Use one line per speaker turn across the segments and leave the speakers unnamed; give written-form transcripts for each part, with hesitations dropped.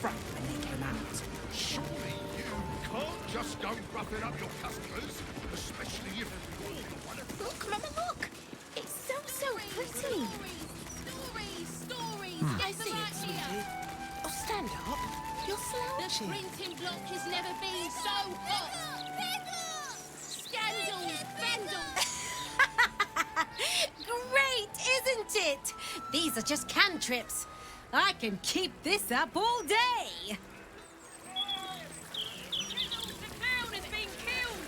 front when they came out.
Surely you can't just go roughing up your customers, especially if you're the one of...
Look, Mama, look! It's so pretty.
Stories!
I see it, sweetie. Oh, stand up. You're
The
slouching.
printing block has never been so hot! Scandals! Vandals!
Great, isn't it? These are just cantrips. I can keep this up all day.
The town has been killed!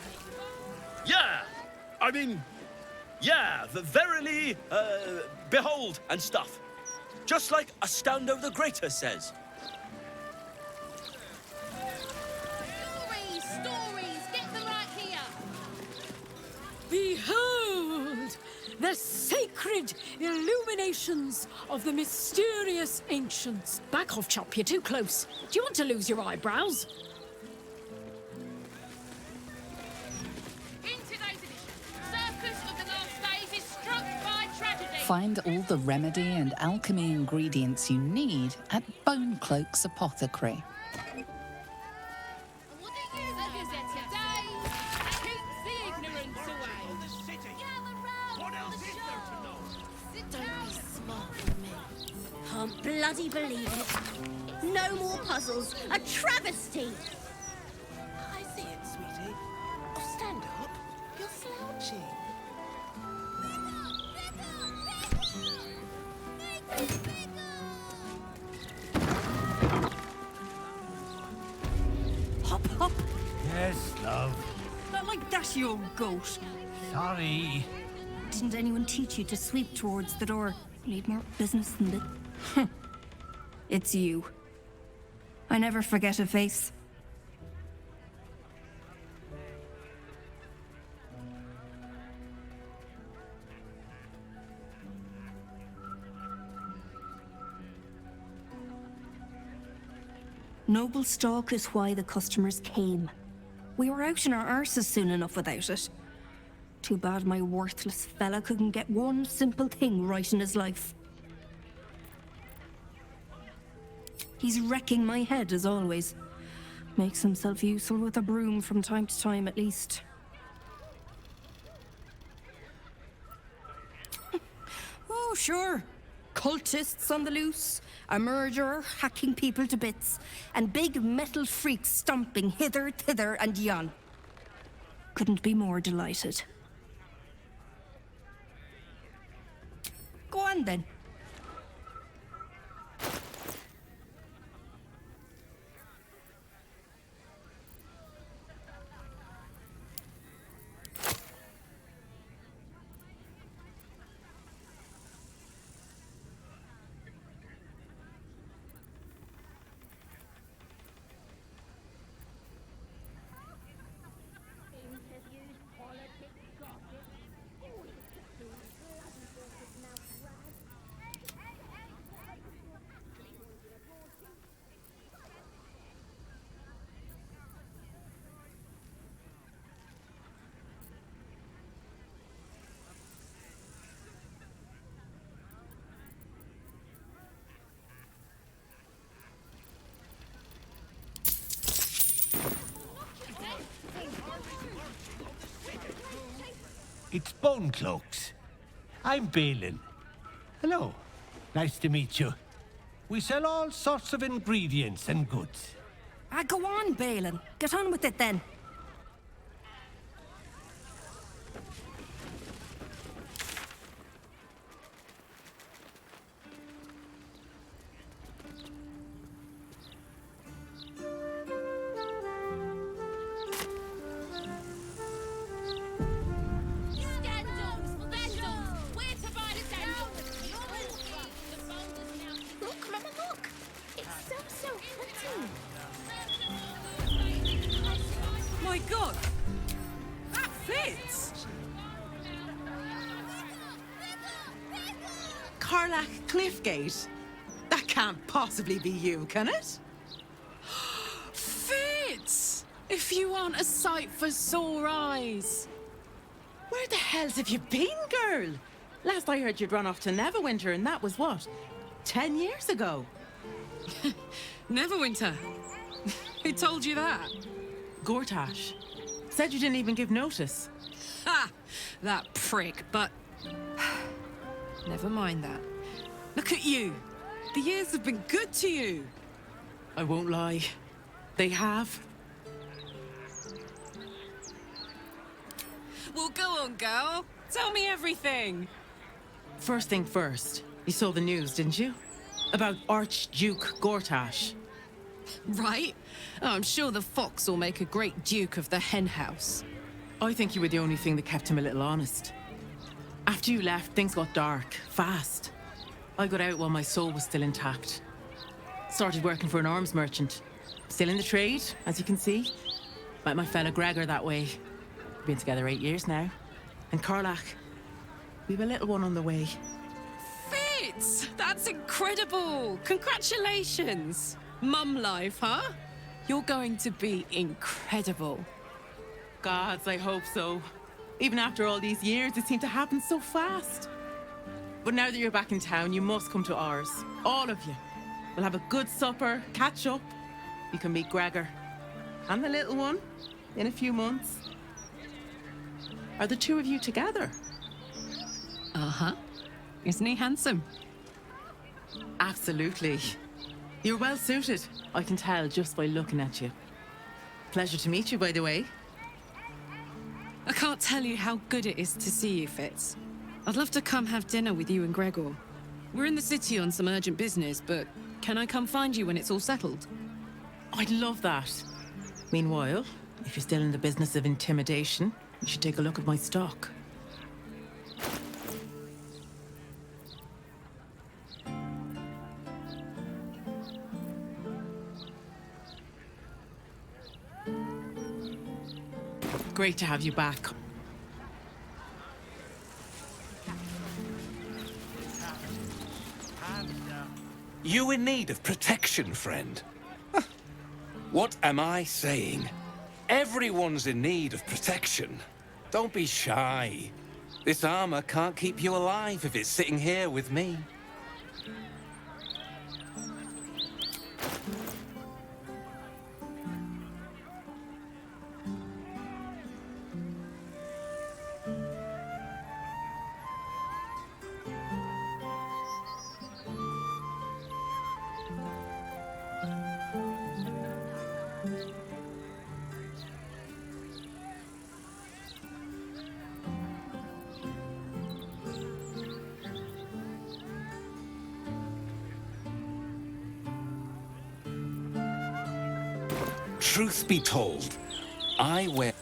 Yeah! I mean, yeah, verily, behold and stuff. Just like Astondo the Greater says.
Stories! Get them right here!
Behold! The sacred illuminations of the mysterious ancients. Back off, Chop, you're too close. Do you want to lose your eyebrows?
In today's edition, Circus of the Last Days is struck by tragedy.
Find all the remedy and alchemy ingredients you need at Bone Cloak's Apothecary.
What do you know today? Keeps the ignorance away.
The city.
Gather round
What else
for the
is there to
show.
know?
Sit
Don't
down.
be smart with me.
Can't bloody believe it. No more puzzles. A travesty.
I see it, sweetie. Oh, stand up. You're slouching.
Hop, hop.
Yes, love.
Not like that, you old goat.
Sorry.
Didn't anyone teach you to sweep towards the door? Need more business than this. It's you. I never forget a face. Noble stock is why the customers came. We were out in our arses soon enough without it. Too bad my worthless fella couldn't get one simple thing right in his life. He's wrecking my head as always. Makes himself useful with a broom from time to time at least. Oh, sure. Cultists on the loose, a murderer hacking people to bits, and big metal freaks stomping hither, thither, and yon. Couldn't be more delighted. Go on then.
It's Bone Cloaks. I'm Balin. Hello. Nice to meet you. We sell all sorts of ingredients and goods.
Go on, Balin. Get on with it then.
Scandals! Vandals! Where to buy the sandals? The boulders now.
Look, Mama, look. It's so pretty.
My God! That fits! Carlac Cliffgate? That can't possibly be you, can it?
Fits! If you want a sight for sore eyes.
Where the hell have you been, girl? Last I heard you'd run off to Neverwinter, and that was what? 10 years ago?
Neverwinter. Who told you that?
Gortash. Said you didn't even give notice.
Ha! That prick, but... Never mind that. Look at you. The years have been good to you.
I won't lie. They have.
Well, go on, girl. Tell me everything.
First thing first, you saw the news, didn't you? About Archduke Gortash.
Right? Oh, I'm sure the fox will make a great duke of the hen house.
I think you were the only thing that kept him a little honest. After you left, things got dark, fast. I got out while my soul was still intact. Started working for an arms merchant. Still in the trade, as you can see. Met my fella Gregor that way. Been together 8 years now. And Karlach, we've a little one on the way.
Fitz! That's incredible! Congratulations! Mum life, huh? You're going to be incredible.
Gods, I hope so. Even after all these years, it seemed to happen so fast. But now that you're back in town, you must come to ours. All of you. We'll have a good supper, catch up. You can meet Gregor. And the little one, in a few months. Are the two of you together?
Uh-huh. Isn't he handsome?
Absolutely. You're well suited. I can tell just by looking at you. Pleasure to meet you, by the way.
I can't tell you how good it is to see you, Fitz. I'd love to come have dinner with you and Gregor. We're in the city on some urgent business, but can I come find you when it's all settled?
I'd love that. Meanwhile, if you're still in the business of intimidation, you should take a look at my stock. Great to have you back.
You in need of protection, friend? Huh. What am I saying? Everyone's in need of protection. Don't be shy. This armor can't keep you alive if it's sitting here with me. Truth be told, I wear...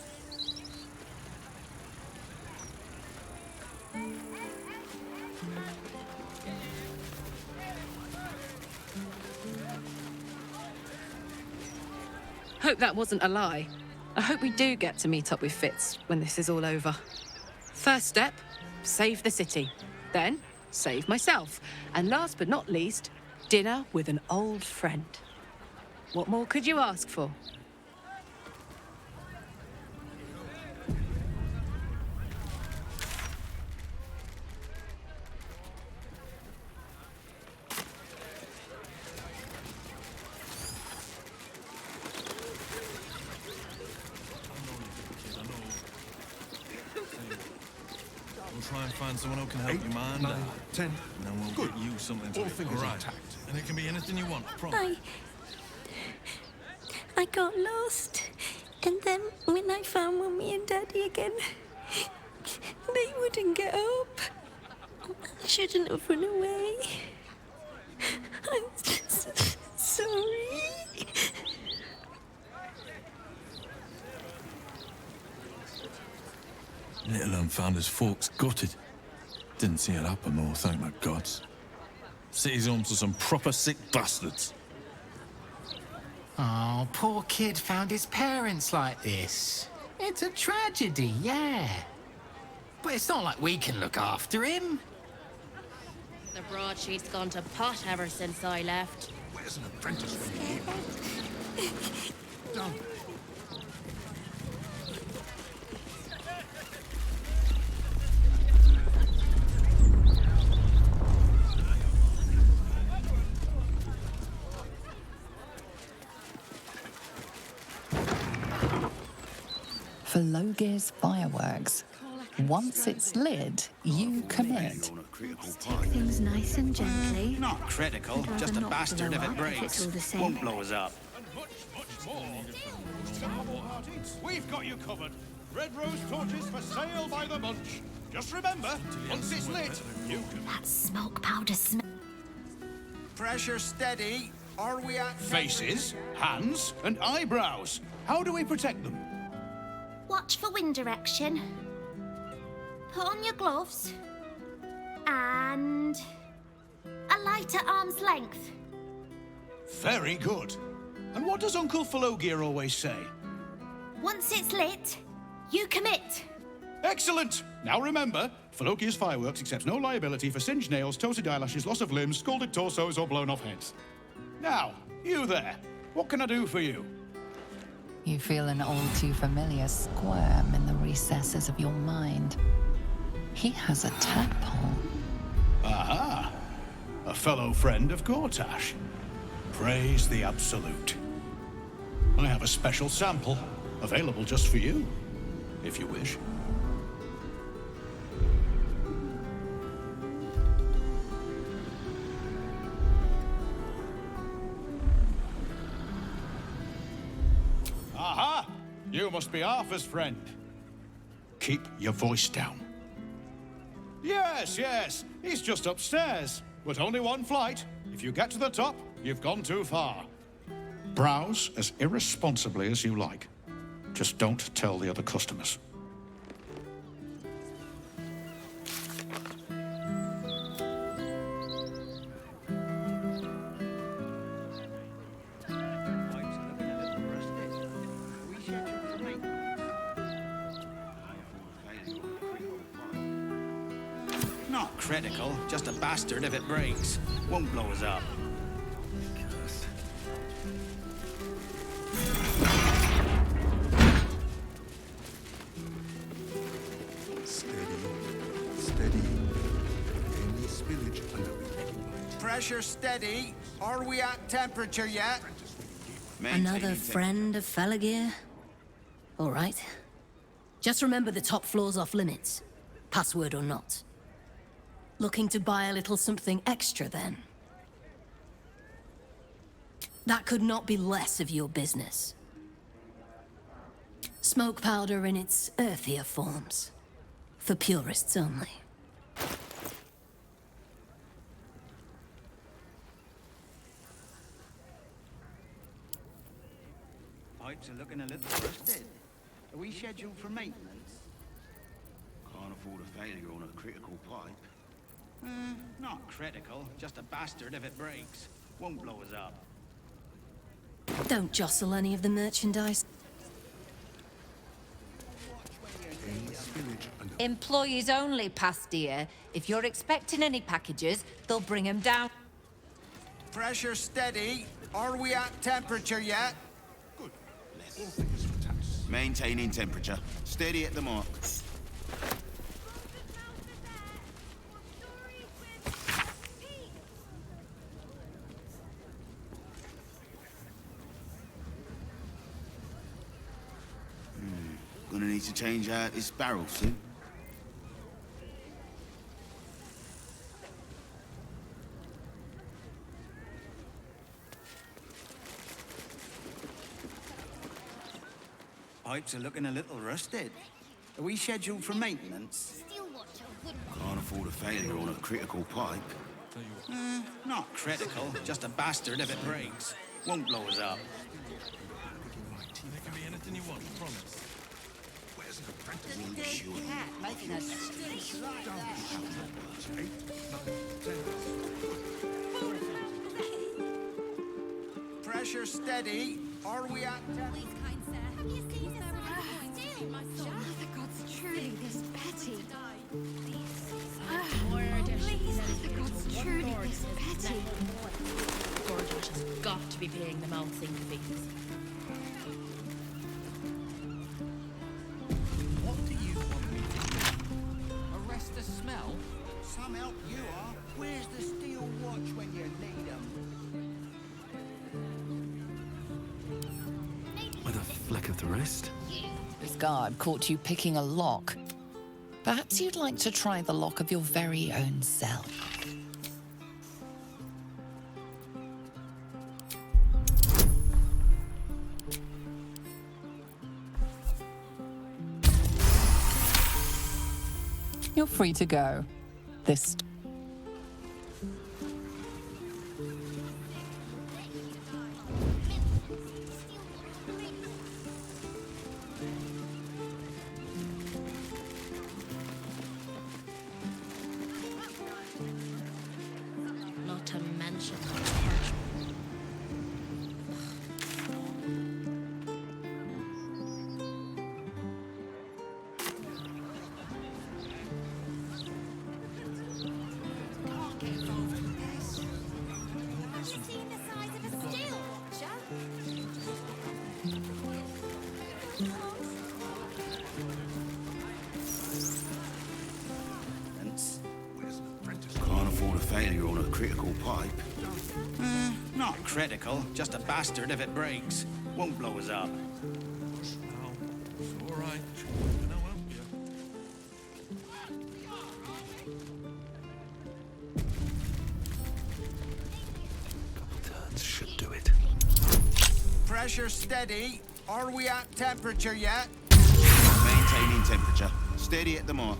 Hope that wasn't a lie. I hope we do get to meet up with Fitz when this is all over. First step, save the city. Then, save myself. And last but not least, dinner with an old friend. What more could you ask for?
We'll try and find someone who can help you mind
9,
out.
10.
And then we'll
Good.
get you something to
All
eat.
fingers
All right.
intact.
And it can be anything you want, I promise.
I got lost. And then when I found Mummy and Daddy again, they wouldn't get up. I shouldn't have run away. I'm sorry.
Little un found his folks gutted. Didn't see it happen though, thank my gods. City's home to some proper sick bastards.
Oh, poor kid found his parents like this. It's a tragedy, yeah. But it's not like we can look after him.
The broadsheet's gone to pot ever since I left.
Where's an apprentice when you need one? Done.
Flogir's fireworks. Once it's lit, you commit.
Take things nice and gently.
Not critical, just a bastard if it breaks. Won't blow us up.
We've got you covered. Red rose torches for sale by the bunch. Just remember, once it's lit, you can...
That smoke powder smell.
Pressure steady. Are we at...
Faces, hands, and eyebrows. How do we protect them?
Watch for wind direction. Put on your gloves. And... a light at arm's length.
Very good. And what does Uncle Falogir always say?
Once it's lit, you commit.
Excellent! Now remember, Falogir's Fireworks accepts no liability for singed nails, toasted eyelashes, loss of limbs, scalded torsos, or blown off heads. Now, you there. What can I do for you?
You feel an all too familiar squirm in the recesses of your mind. He has a tadpole.
Aha! A fellow friend of Gortash. Praise the Absolute. I have a special sample, available just for you, if you wish. Aha! You must be Arthur's friend. Keep your voice down. Yes, yes, he's just upstairs. But only one flight. If you get to the top, you've gone too far. Browse as irresponsibly as you like. Just don't tell the other customers.
Not critical, just a bastard if it breaks. Won't blow us up. Pressure steady. Are we at temperature yet?
Another friend of Falagir? All right. Just remember the top floor's off limits. Password or not. Looking to buy a little something extra, then? That could not be less of your business. Smoke powder in its earthier forms. For purists only.
Pipes are looking a little rusted. Are we scheduled for maintenance?
Can't afford a failure on a critical pipe.
Not critical, just a bastard if it breaks. Won't blow us up.
Don't jostle any of the merchandise.
Employees only, Pastia. If you're expecting any packages, they'll bring them down.
Pressure steady. Are we at temperature yet?
Good. Maintaining temperature. Steady at the mark. Gonna need to change out this barrel soon.
Pipes are looking a little rusted. Are we scheduled for maintenance?
Can't afford a failure on a critical pipe.
Not critical, just a bastard if it breaks. Won't blow us up.
There can be anything you want, promise.
Pressure steady. Are we at...
Please, kind sir. Have you seen my son?
The gods truly this petty.
Please,
The gods truly this petty.
Gorgeous has got to be paying the mounting fees.
What do you want me to do? Arrest the smell?
Some help you are. Where's the steel watch when you need 'em?
With a fleck of the wrist?
This guard caught you picking a lock. Perhaps you'd like to try the lock of your very own cell. You're free to go. This...
Not to mention
Can't afford a failure on a critical pipe.
Not critical, just a bastard if it breaks. Won't blow us up.
It's all right. I'll help you.
Couple turns should do it.
Pressure steady. Are we at temperature yet?
Maintaining temperature. Steady at the mark.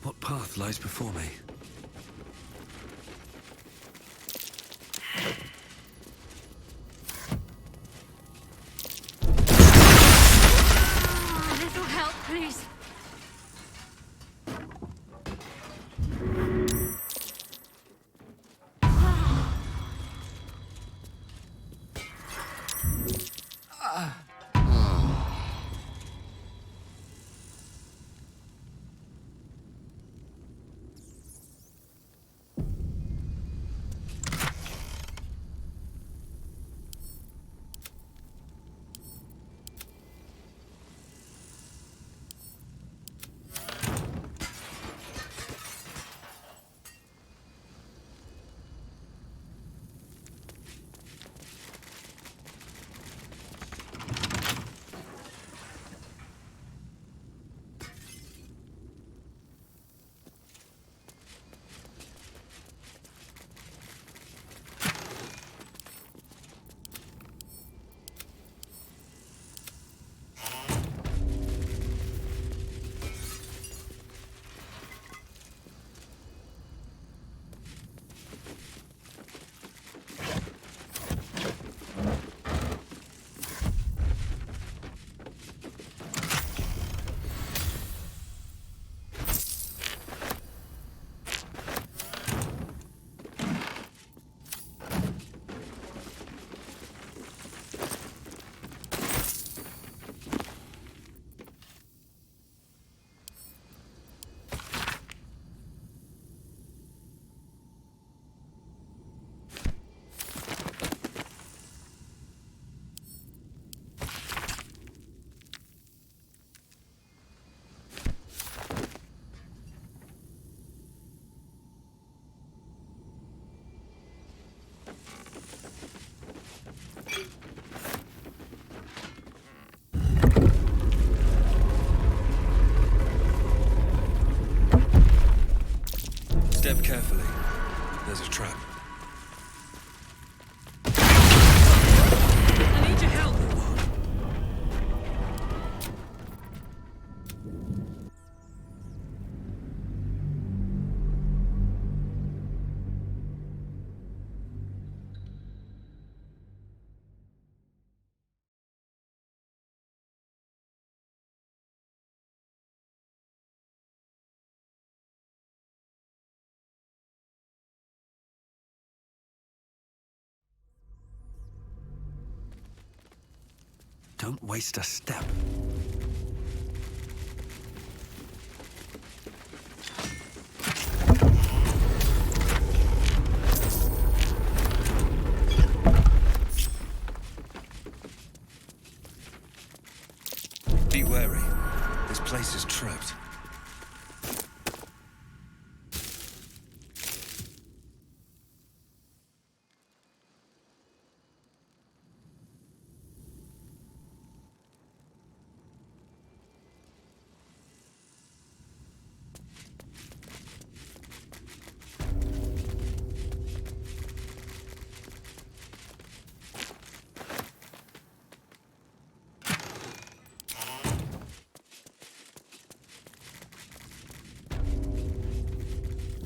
What path lies before me?
A little help, please.
Step carefully. There's a trap.
I need your help.
Don't waste a step. Be wary. This place is trapped.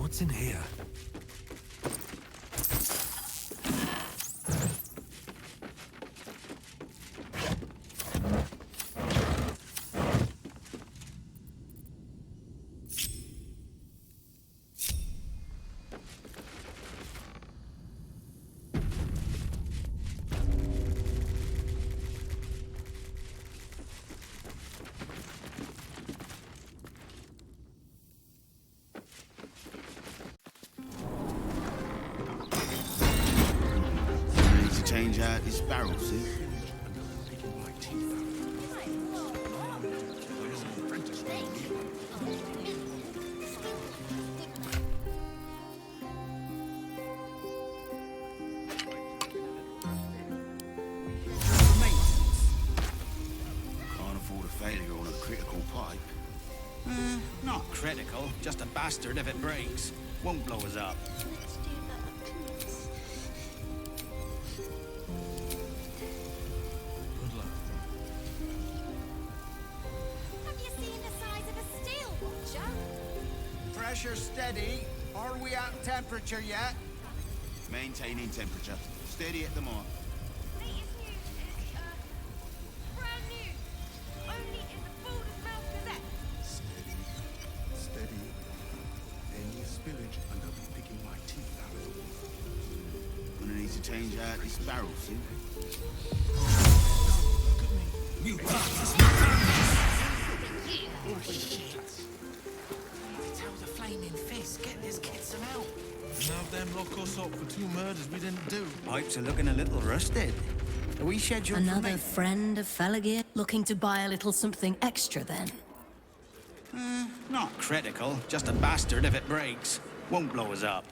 What's in here?
Need to change out this barrel, see? Can't afford a failure on a critical pipe.
Not critical, just a bastard if it breaks. Won't blow us up.
Have you seen the size of a steel watcher?
Pressure steady. Are we at temperature yet?
Maintaining temperature. Steady at the mark.
Brand new. Only in the Baldur Mouth Gazette.
Steady. Any spillage and I'll be picking my teeth out.
Gonna need to change out this barrel, see?
Oh, shit. Tell the flaming fist, get this kid some help.
Now them lock us up for 2 murders we didn't do.
Pipes are looking a little rusted. Are we scheduled for
Another friend of Felagir? Looking to buy a little something extra then?
Not critical, just a bastard if it breaks. Won't blow us up.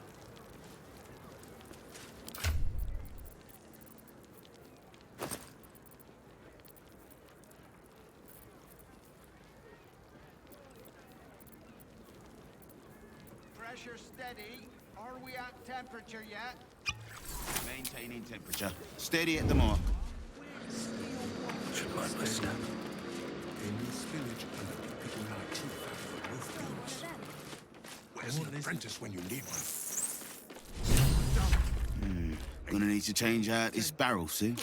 Pressure steady. Are we at temperature yet?
Maintaining temperature. Steady at the mark.
Should mind my step. Any spillage and I'll be picking my teeth out of the roof beams. Where's an apprentice when you need one?
Gonna need to change out this barrel, see?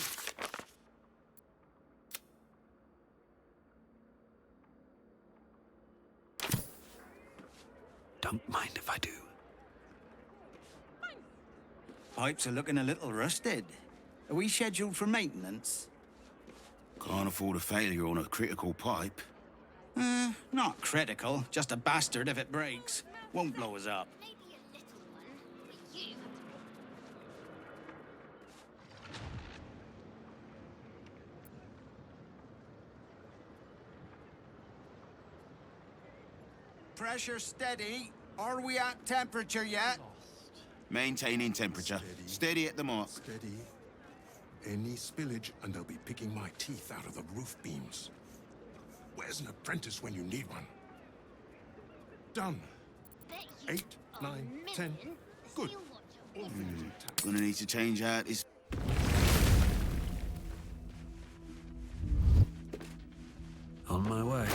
Don't mind if I do. Pipes are looking a little rusted. Are we scheduled for maintenance?
Can't afford a failure on a critical pipe.
Not critical, just a bastard if it breaks. Won't blow us up.
Pressure steady. Are we at temperature yet?
Maintaining temperature. Steady at the mark.
Steady. Any spillage and I'll be picking my teeth out of the roof beams. Where's an apprentice when you need one? Done. 8, 9, 10. Good.
Gonna need to change out this...
On my way.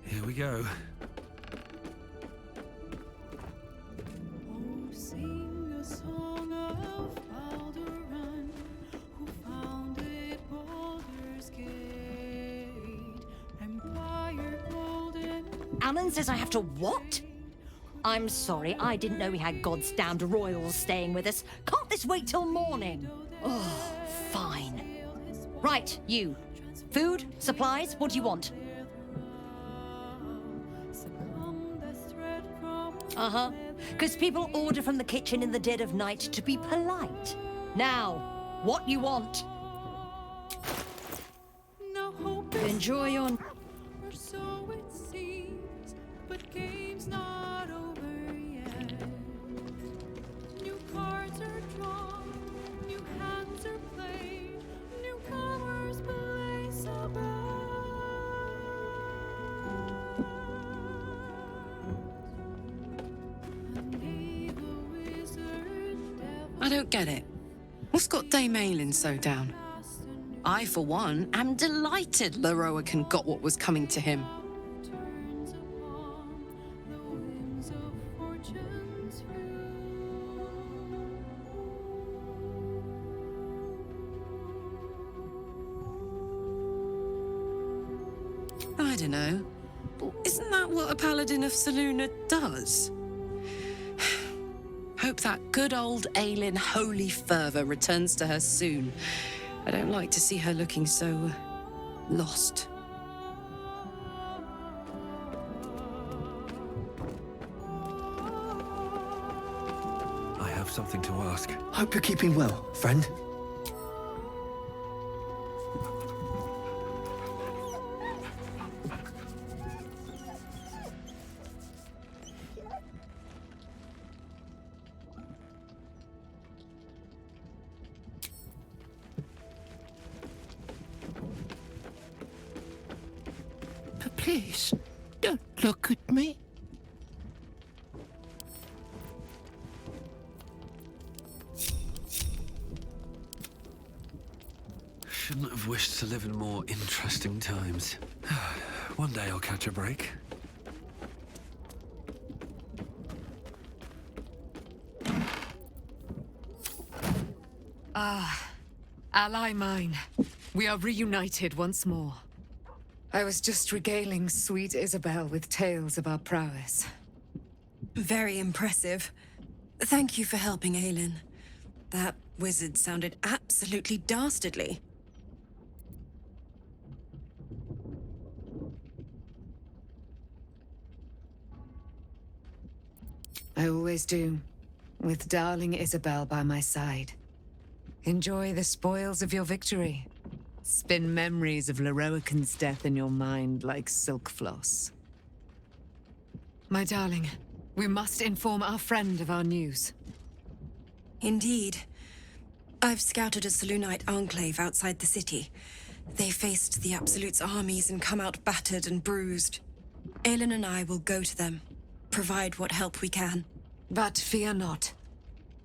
Here we go.
Sing a song of Baldur, who founded Baldur's Gate, Empire Golden.
Alan says I have to what? I'm sorry, I didn't know we had God's damned royals staying with us. Can't this wait till morning? Oh, fine. Right, you. Food, supplies, what do you want? Uh-huh. Because people order from the kitchen in the dead of night to be polite. Now, what you want?
No hope
Enjoy your...
or so it seems, but game's not over yet.
don't get it. What's got Dame Aylin so down? I, for one, am delighted Leroican got what was coming to him. I don't know. Isn't that what a paladin of Selûne does? Hope that good old Aylin holy fervor returns to her soon. I don't like to see her looking so lost.
I have something to ask. Hope you're keeping well, friend.
Please, don't look at me.
Shouldn't have wished to live in more interesting times. One day I'll catch a break.
Ah, ally mine. We are reunited once more. I was just regaling sweet Isabel with tales of our prowess.
Very impressive. Thank you for helping Aylin. That wizard sounded absolutely dastardly.
I always do, with darling Isabel by my side. Enjoy the spoils of your victory. Spin memories of Leroican's death in your mind like silk floss. My darling, we must inform our friend of our news.
Indeed. I've scouted a Selûnite enclave outside the city. They faced the Absolute's armies and come out battered and bruised. Aylin and I will go to them, provide what help we can.
But fear not.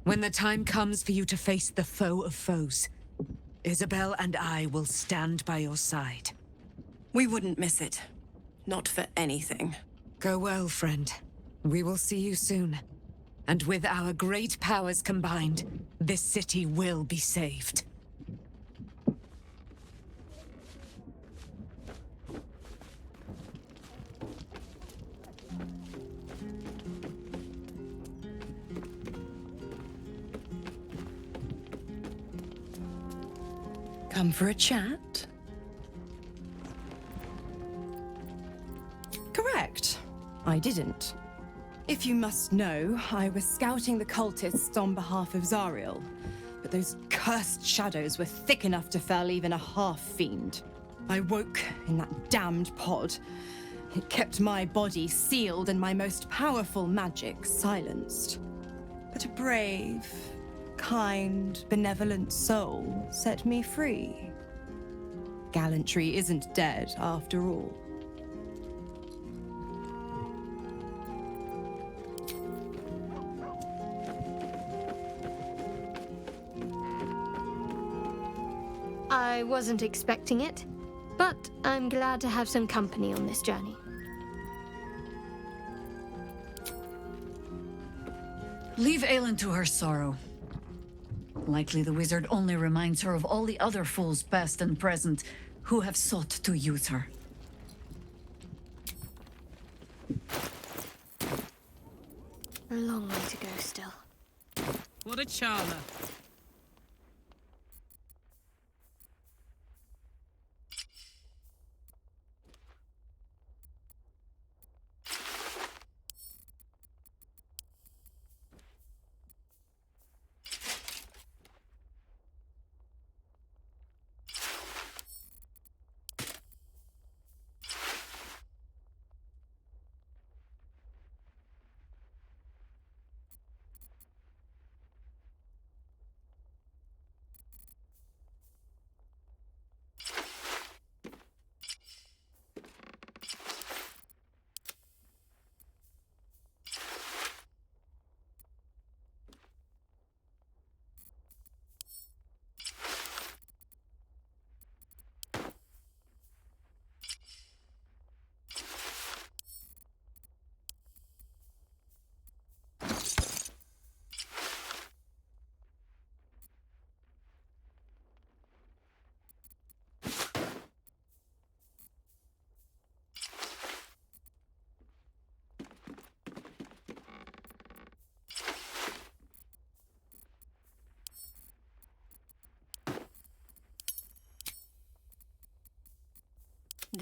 When the time comes for you to face the foe of foes, Isabel and I will stand by your side.
We wouldn't miss it. Not for anything.
Go well, friend. We will see you soon. And with our great powers combined, this city will be saved.
Come for a chat? Correct. I didn't. If you must know, I was scouting the cultists on behalf of Zariel, but those cursed shadows were thick enough to fell even a half-fiend. I woke in that damned pod. It kept my body sealed and my most powerful magic silenced. But a brave, kind, benevolent soul set me free. Gallantry isn't dead after all.
I wasn't expecting it, but I'm glad to have some company on this journey.
Leave Aylin to her sorrow. Likely the wizard only reminds her of all the other fools past and present who have sought to use her.
A long way to go still.
What a charmer.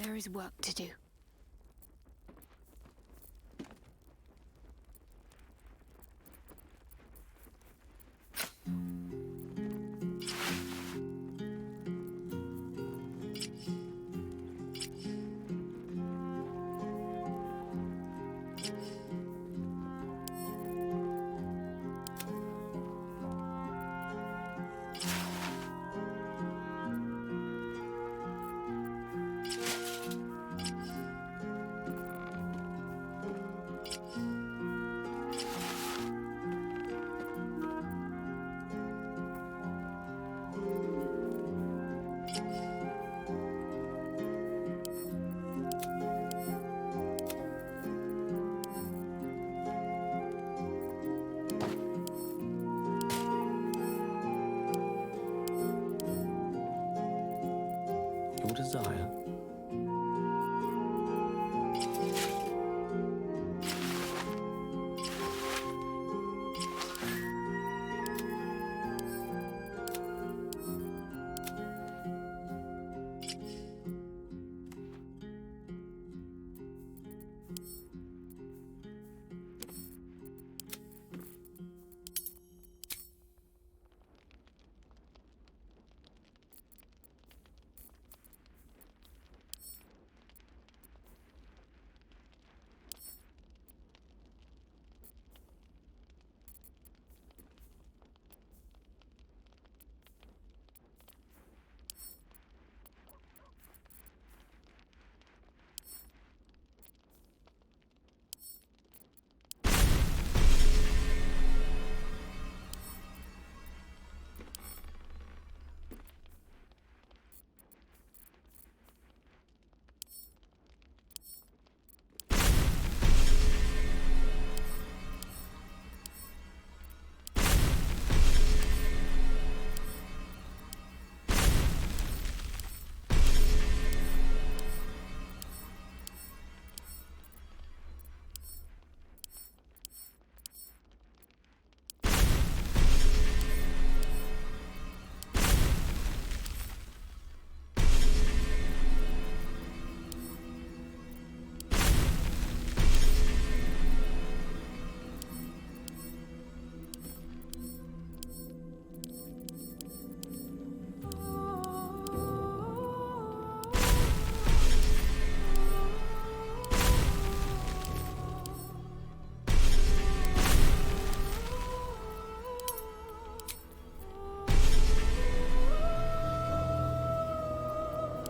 There is work to do.
Your desire.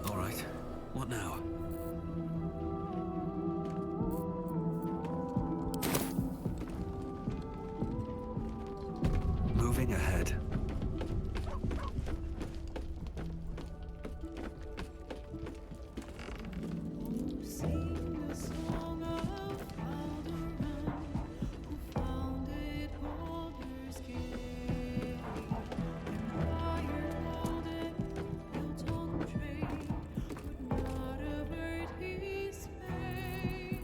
All right. What now? Moving ahead.
Sing the song of Baldur, who founded Baldur's Gate. Empire golden, built on trade, would not avert his fate.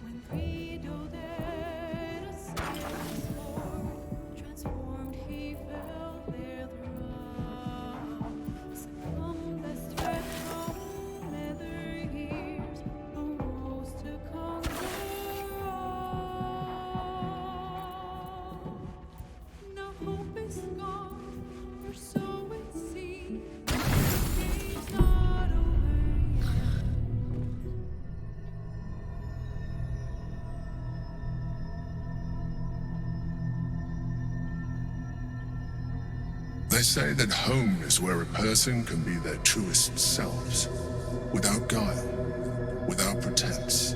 When Theoden assailed his lord, transformed he fell there throughout. Succumbed as threat from nether years, arose to conquer all. Now hope is gone, or so it seems. The game's not over yet.
They say that home is where a person can be their truest selves, without guile, without pretense.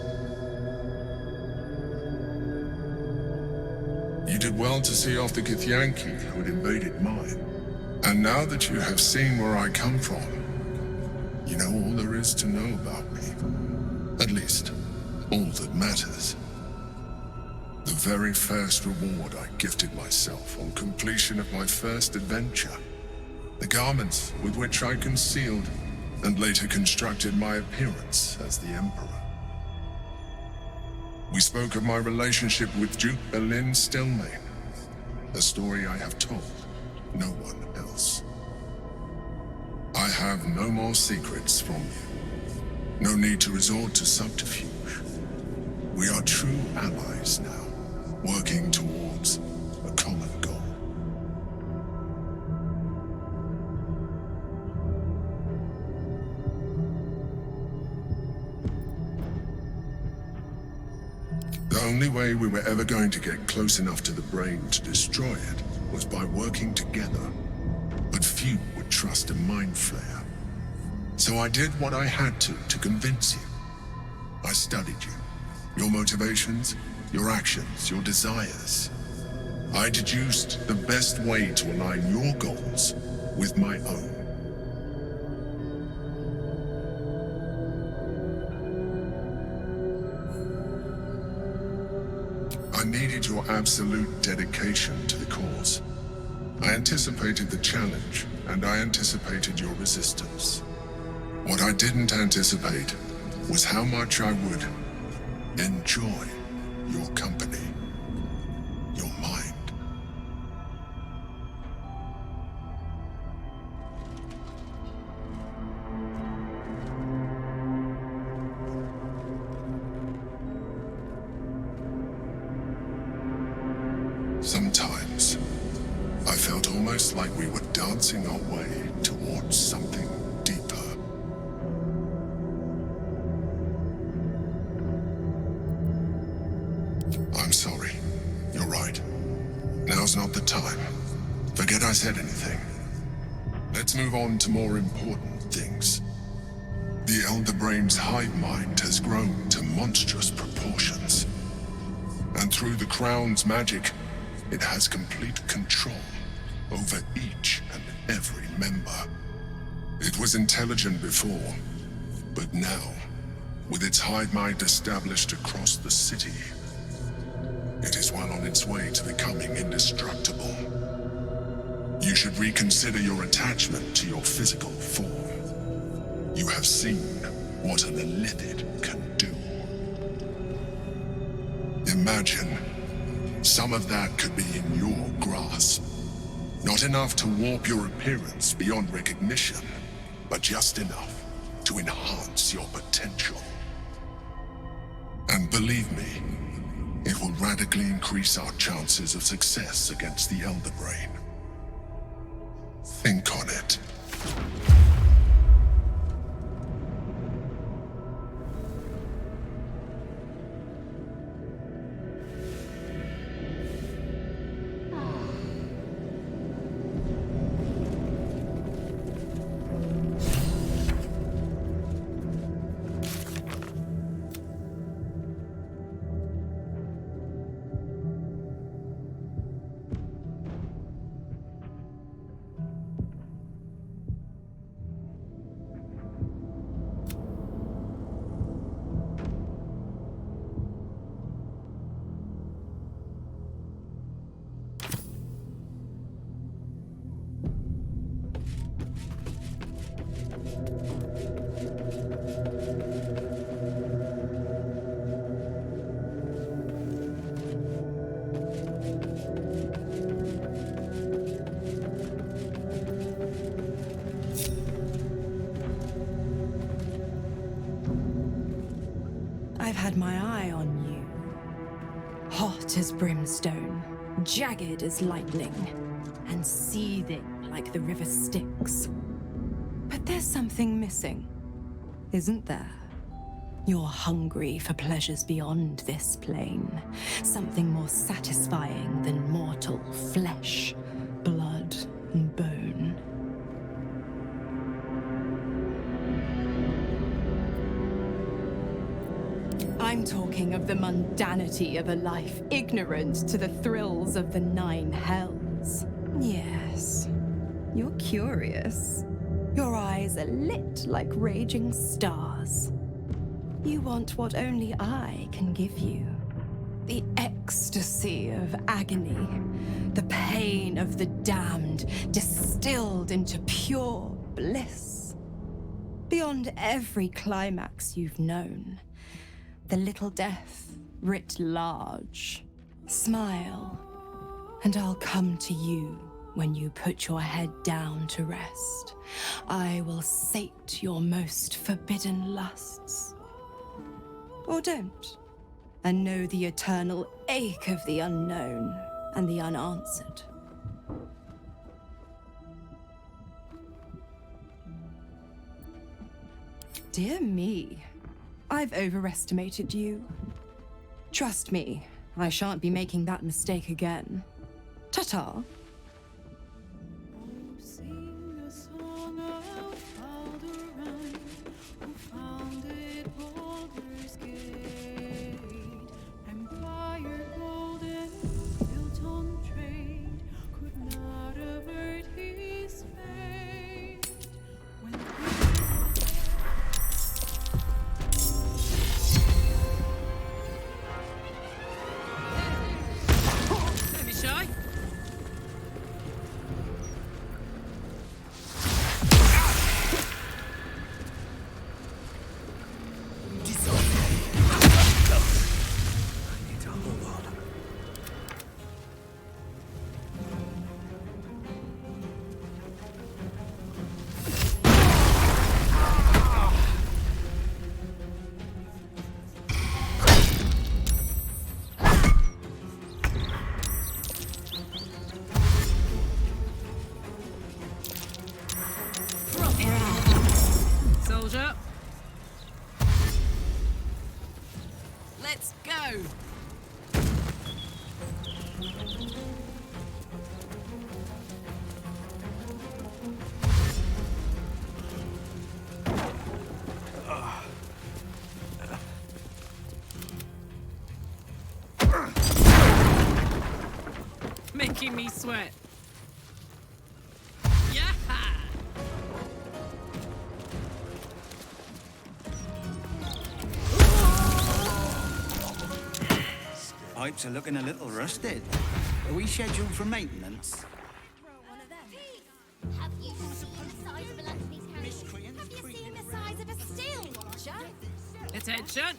You did well to see off the Githyanki who had invaded mine. And now that you have seen where I come from, you know all there is to know about me. At least, all that matters. The very first reward I gifted myself on completion of my first adventure. The garments with which I concealed and later constructed my appearance as the Emperor. We spoke of my relationship with Duke Berlin Stillmain, a story I have told no one else. I have no more secrets from you. No need to resort to subterfuge. We are true allies now, working towards a common goal. The only way we were ever going to get close enough to the brain to destroy it was by working together. But few would trust a mind flayer. So I did what I had to convince you. I studied you, your motivations, your actions, your desires. I deduced the best way to align your goals with my own. I needed your absolute dedication to the cause. I anticipated the challenge, and I anticipated your resistance. What I didn't anticipate was how much I would enjoy your company, your mind. Sometimes, I felt almost like we were dancing our way towards something deeper. I'm sorry. You're right. Now's not the time. Forget I said anything. Let's move on to more important things. The Elder Brain's hive mind has grown to monstrous proportions. And through the Crown's magic, it has complete control over each and every member. It was intelligent before, but now, with its hive mind established across the city, it is well on its way to becoming indestructible. You should reconsider your attachment to your physical form. You have seen what an illithid can do. Imagine some of that could be in your grasp. Not enough to warp your appearance beyond recognition, but just enough to enhance your potential. And believe me, it will radically increase our chances of success against the Elder Brain. Think on it.
I've had my eye on you. Hot as brimstone, jagged as lightning, and seething like the river Styx. But there's something missing, isn't there? You're hungry for pleasures beyond this plane. Something more satisfying than mortal flesh, blood, and bone. I'm talking of the mundanity of a life ignorant to the thrills of the nine hells. Yes, you're curious. Your eyes are lit like raging stars. You want what only I can give you. The ecstasy of agony, the pain of the damned, distilled into pure bliss. Beyond every climax you've known. The little death writ large. Smile, and I'll come to you when you put your head down to rest, I will sate your most forbidden lusts. Or don't, and know the eternal ache of the unknown and the unanswered. Dear me, I've overestimated you. Trust me, I shan't be making that mistake again. Ta-ta.
Sing a song of Baldur, who founded Baldur's Gate. Empire golden, built on trade, could not avert his fate. When
Don't be shy.
I need to hold on.
Soldier. Let's go. Making me sweat. Yeah.
Pipes are looking a little rusted. Are we scheduled for maintenance?
Have you seen the size of Antony's cannon? Have you seen the size of a steel launcher?
Attention.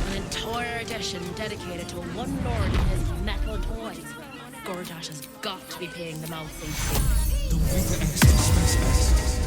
An entire edition dedicated to one lord and his metal toys. Gortash has got to be paying the monthly fee.
Don't think the extra space.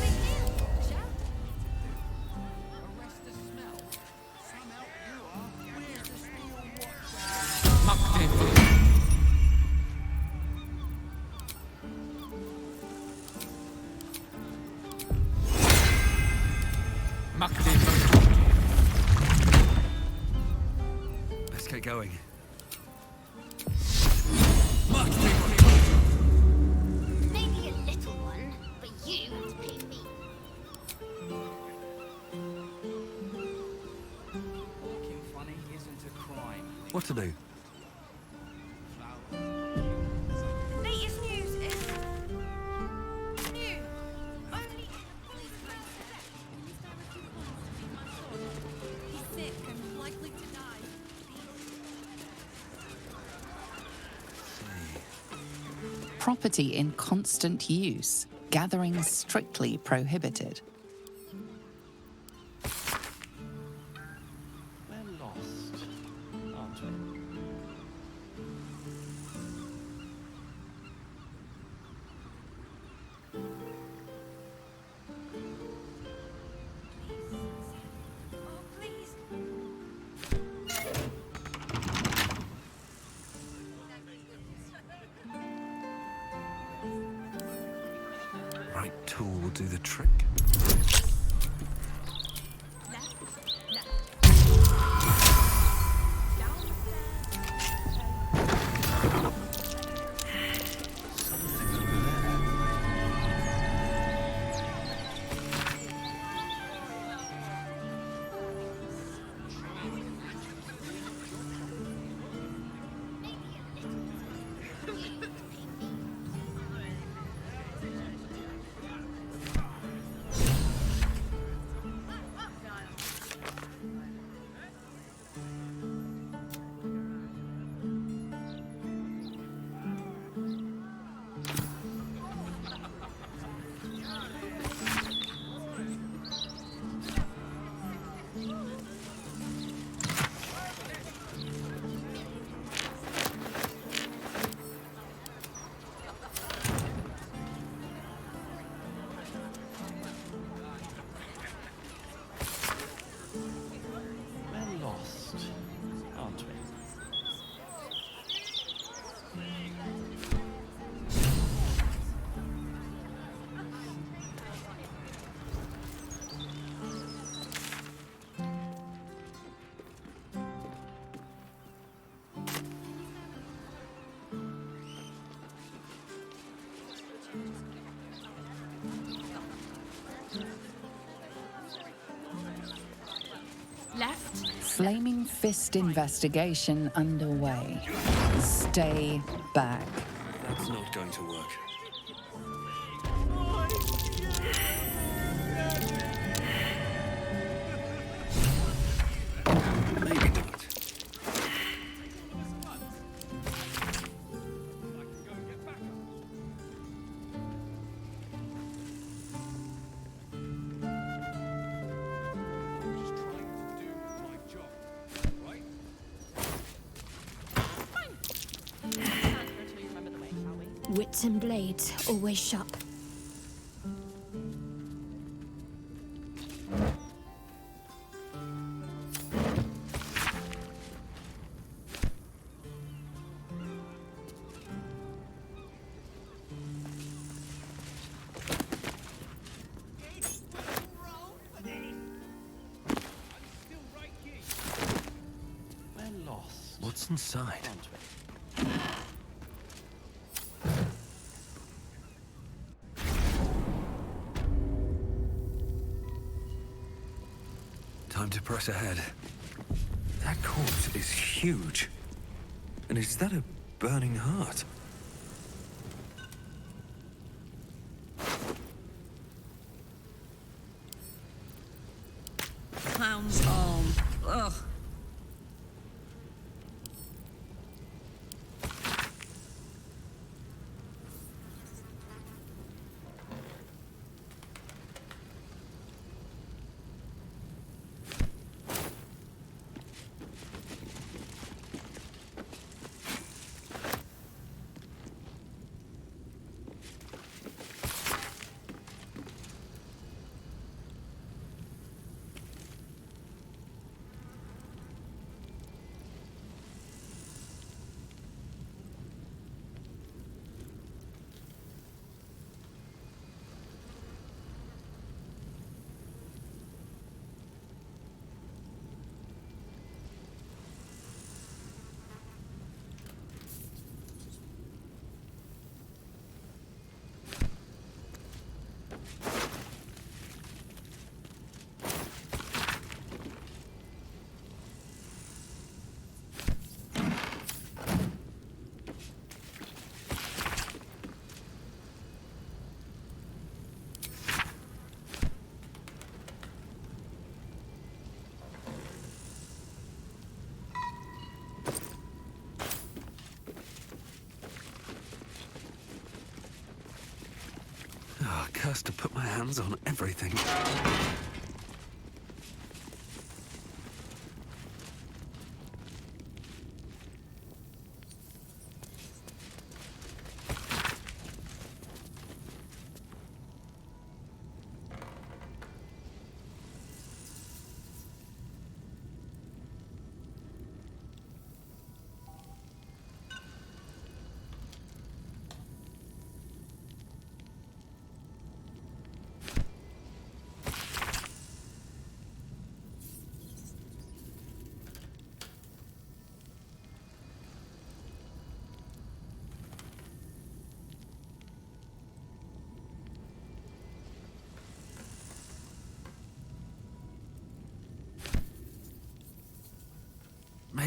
Let's get going.
Maybe a little one, but you have to pay me.
Looking funny isn't a crime.
What to do?
latest news is new. Only he's sick and likely to die.
Property in constant use. Gathering strictly prohibited.
We're lost, aren't we?
Oh, please.
right tool will do the trick.
We're lost, aren't we?
Left.
Flaming Fist investigation underway. Stay back.
That's not going to work. Maybe not.
Wits and blades, always sharp.
We're lost.
What's inside?
Aren't we?
Time to press ahead. That corpse is huge. And is that a burning heart?
Clown's arm. Ugh.
Oh, cursed to put my hands on everything.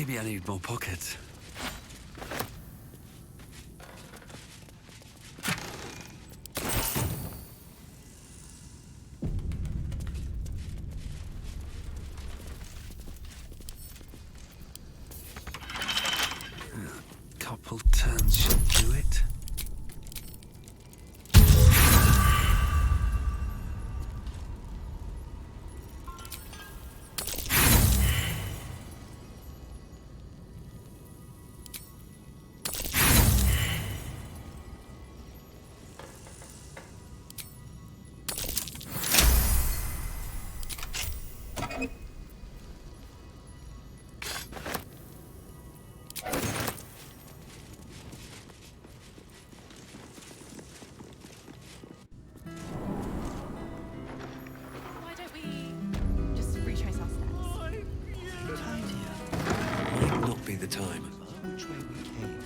Maybe I need more pockets. Couple turns should do it.
Why don't we just retrace our steps?
Might not be the time.
Which way we came?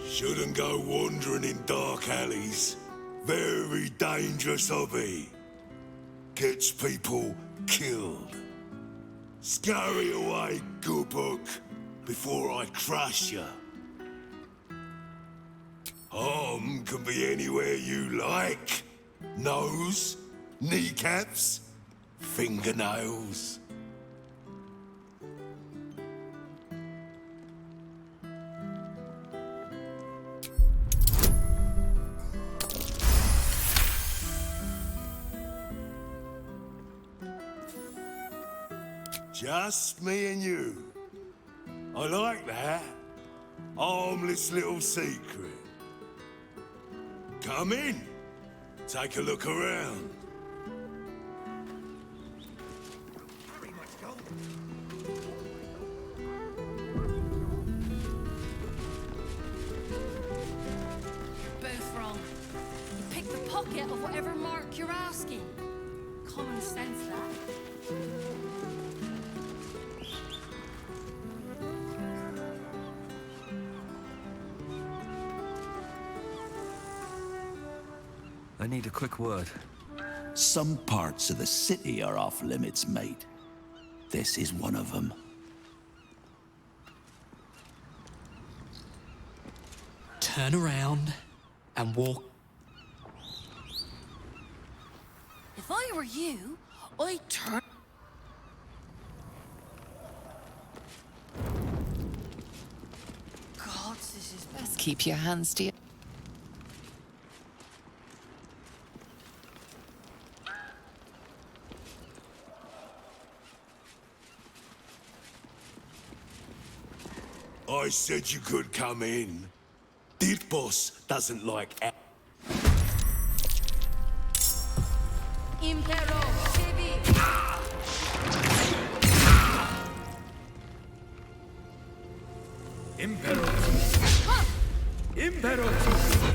Shouldn't go wandering in dark alleys. Very dangerous hobby. Gets people killed. Scurry away, good book, before I crush you. Harm can be anywhere you like. Nose, kneecaps, fingernails. Just me and you. I like that. Harmless little secret. Come in. Take a look around.
Both wrong. You picked the pocket of whatever mark you're asking. Common sense, that.
I need a quick word.
Some parts of the city are off limits, mate. This is one of them.
Turn around and walk.
If I were you, I'd turn. God, this is
Best keep your hands to your...
I said you could come in. This boss doesn't like...
Impero,
Imperative. Imperative.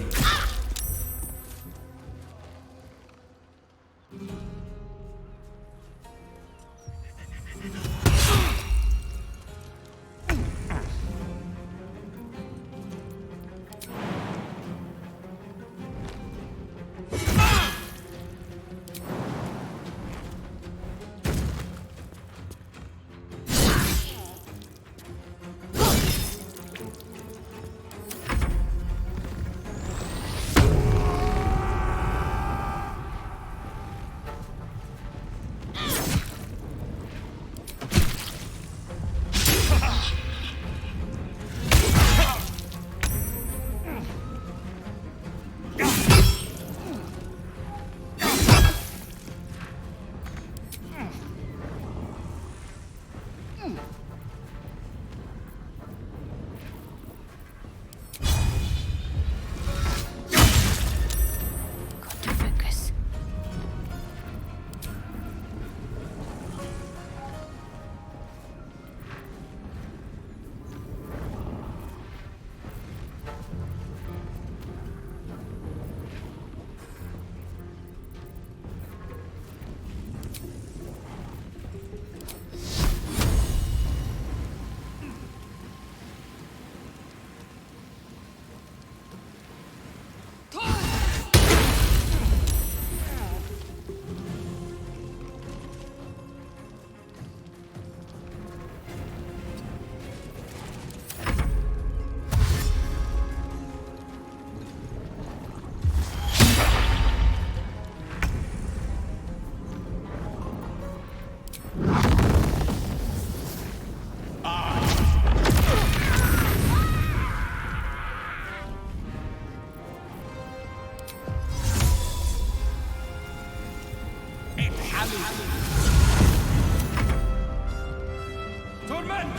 Torment!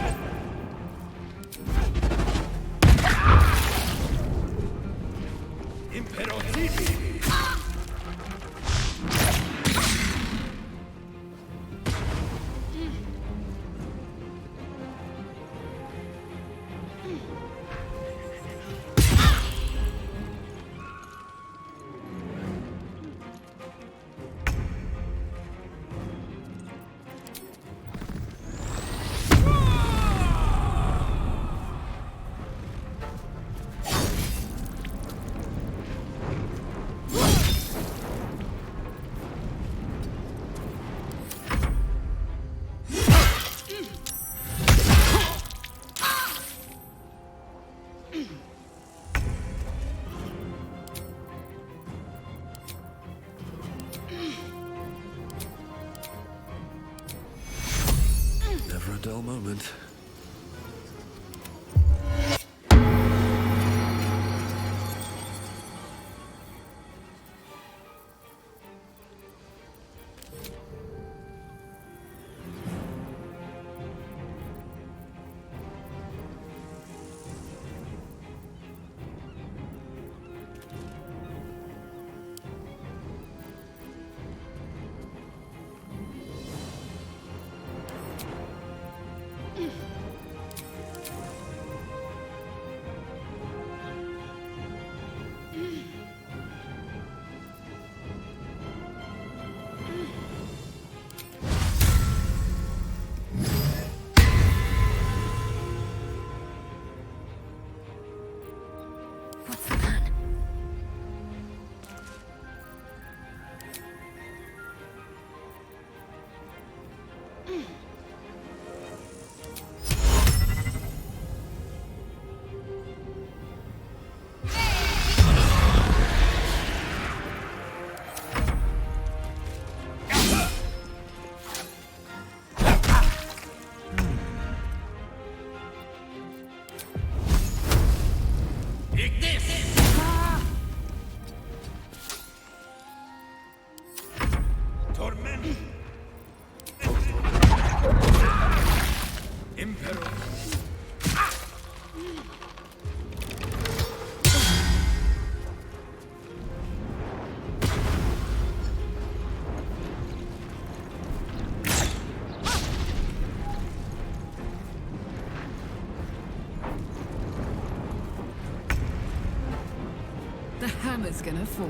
Imperativi!
Never a dull moment.
The hammer's gonna fall.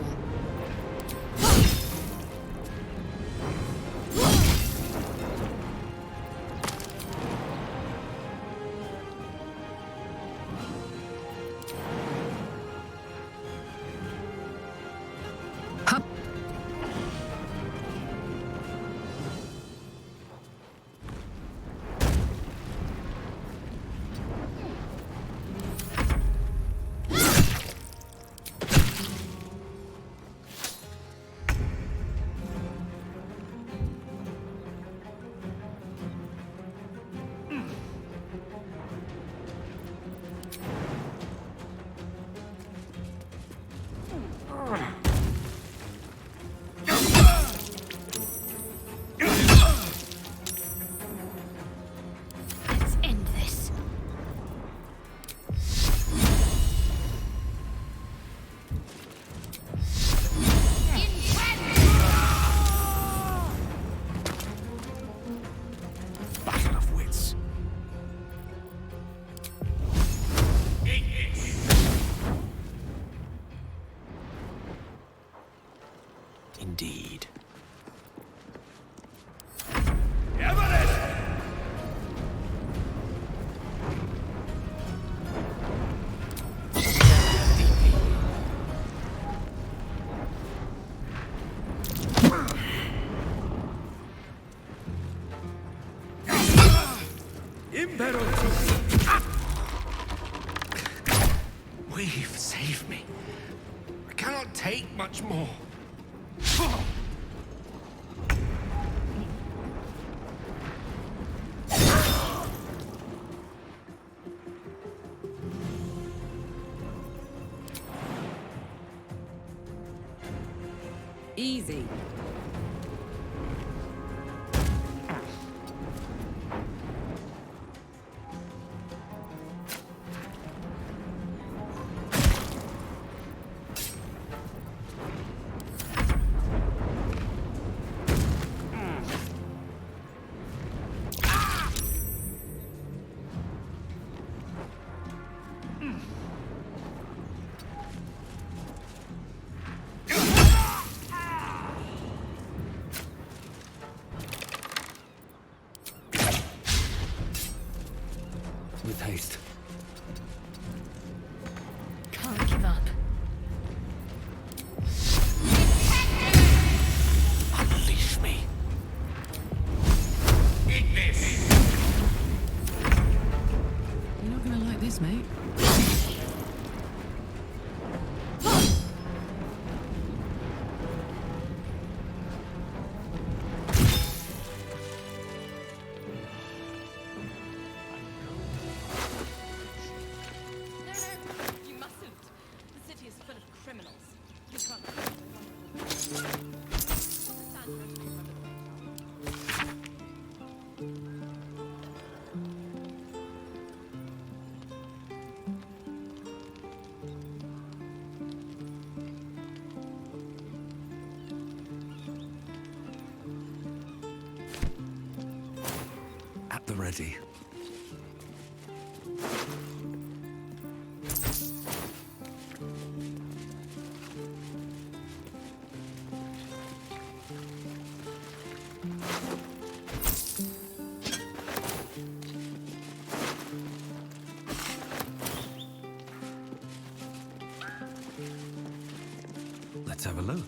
Let's end this.
Battle of wits.
Indeed.
Weave, save me. I cannot take much more.
Easy.
haste.
Can't give up.
Unleash me. Eat this.
You're not gonna like this, mate.
You mustn't. The city is full of criminals. You can't.
At the ready. Let's have a look.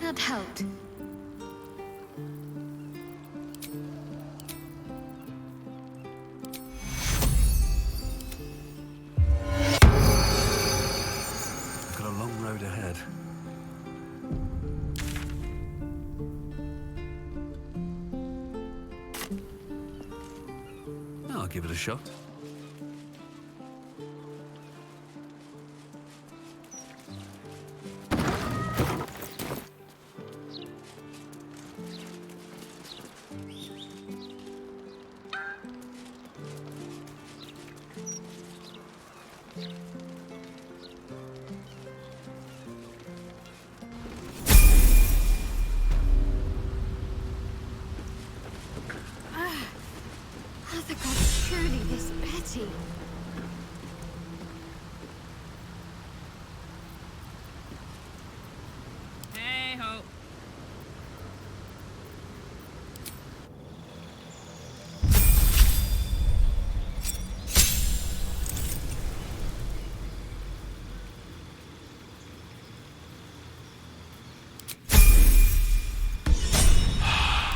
That helped.
Got a long road ahead. I'll give it a shot.
Are the gods truly this petty?
Hey ho.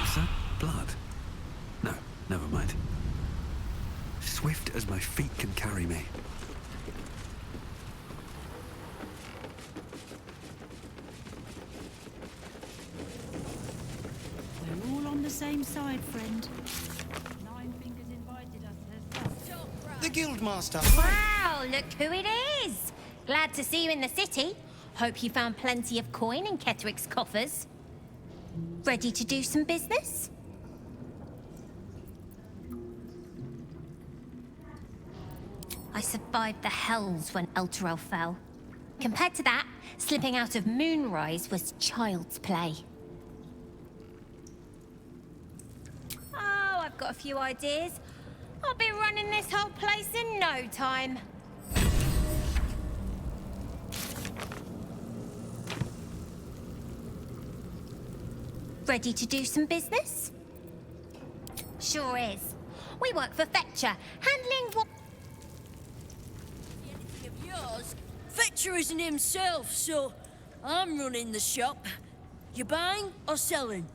Is that blood? No, never mind. Swift as my feet can carry me.
We're all on the same side, friend. Nine Fingers invited us as well.
The Guildmaster.
Wow, look who it is! Glad to see you in the city. Hope you found plenty of coin in Ketterick's coffers. Ready to do some business? I survived the hells when Elturel fell. Compared to that, slipping out of Moonrise was child's play. Oh, I've got a few ideas. I'll be running this whole place in no time. Ready to do some business? Sure is. We work for Fetcher, handling what...
Of yours, Fetcher isn't himself, so I'm running the shop. You buying or selling?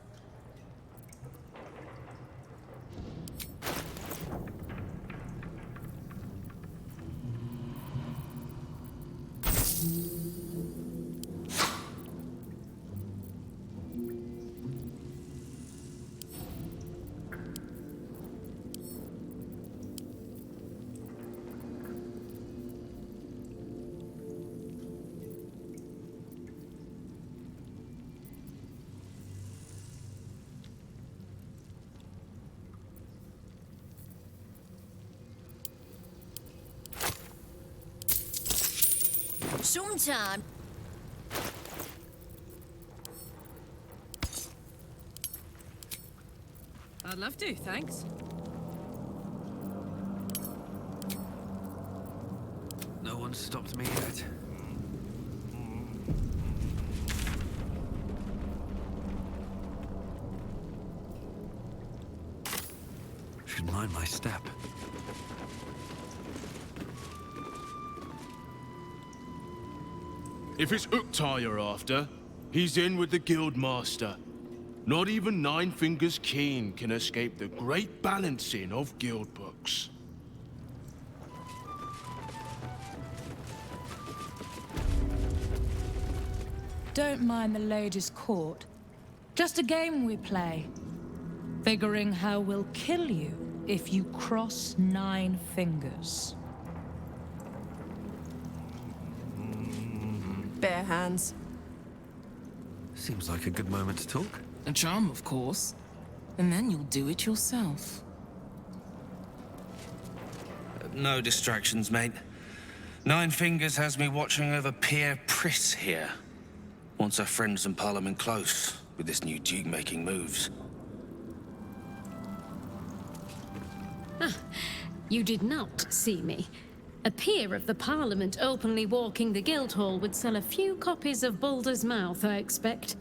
sometime.
I'd love to, thanks.
No one's stopped me yet. Should mind my step.
If it's Uktar you're after, he's in with the guild master. Not even Nine Fingers Keen can escape the great balancing of guild books.
Don't mind the ladies' court. Just a game we play. Figuring how we'll kill you if you cross 9 fingers.
Bare hands.
Seems like a good moment to talk.
A charm, of course. And then you'll do it yourself.
No distractions, mate. Nine Fingers has me watching over Pierre Priss here. Wants our friends in Parliament close with this new Duke making moves.
You did not see me. A peer of the Parliament openly walking the Guildhall would sell a few copies of Baldur's Mouth, I expect.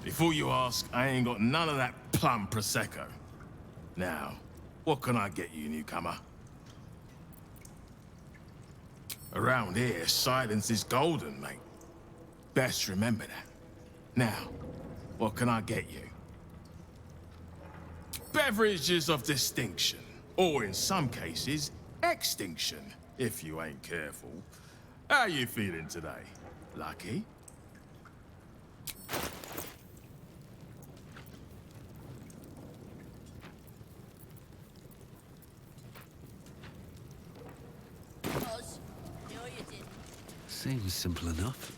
Before you ask, I ain't got none of that plum Prosecco. Now, what can I get you, newcomer? Around here, silence is golden, mate. Best remember that. Now, what can I get you? Beverages of distinction, or in some cases, extinction, if you ain't careful. How you feeling today? Lucky?
Seems simple enough.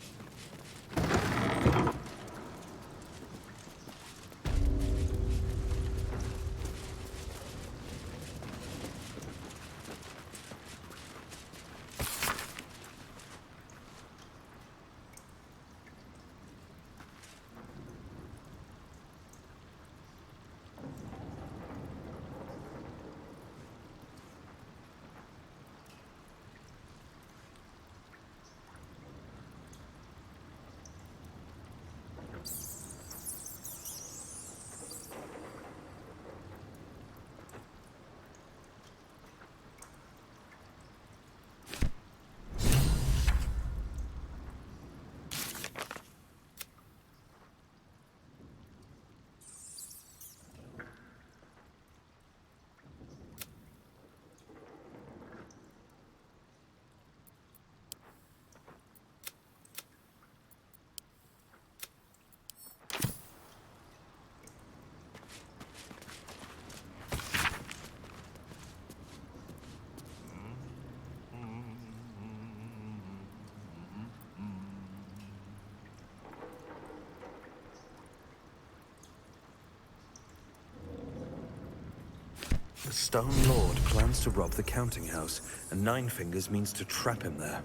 The Stone Lord plans to rob the counting house, and Nine Fingers means to trap him there.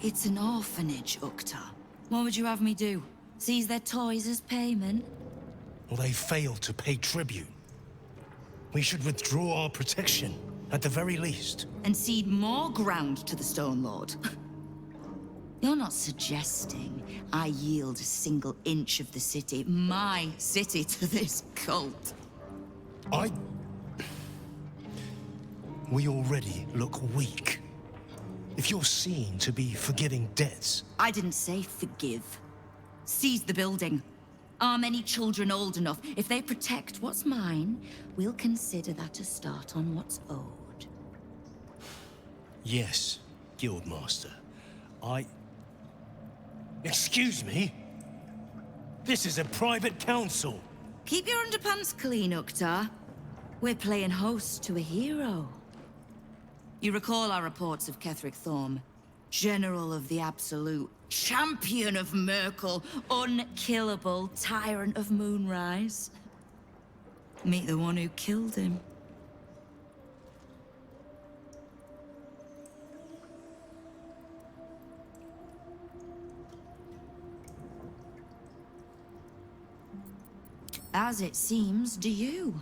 It's an orphanage, Uktar. What would you have me do? Seize their toys as payment?
Well, they failed to pay tribute. We should withdraw our protection, at the very least.
And cede more ground to the Stone Lord? You're not suggesting I yield a single inch of the city, my city, to this cult?
We already look weak. If you're seen to be forgiving debts...
I didn't say forgive. Seize the building. Arm any children old enough. If they protect what's mine, we'll consider that a start on what's owed.
Yes, Guildmaster. Excuse me? This is a private council.
Keep your underpants clean, Uktar. We're playing host to a hero. You recall our reports of Ketheric Thorm, General of the Absolute, Champion of Merkel, unkillable Tyrant of Moonrise. Meet the one who killed him. As it seems, do you?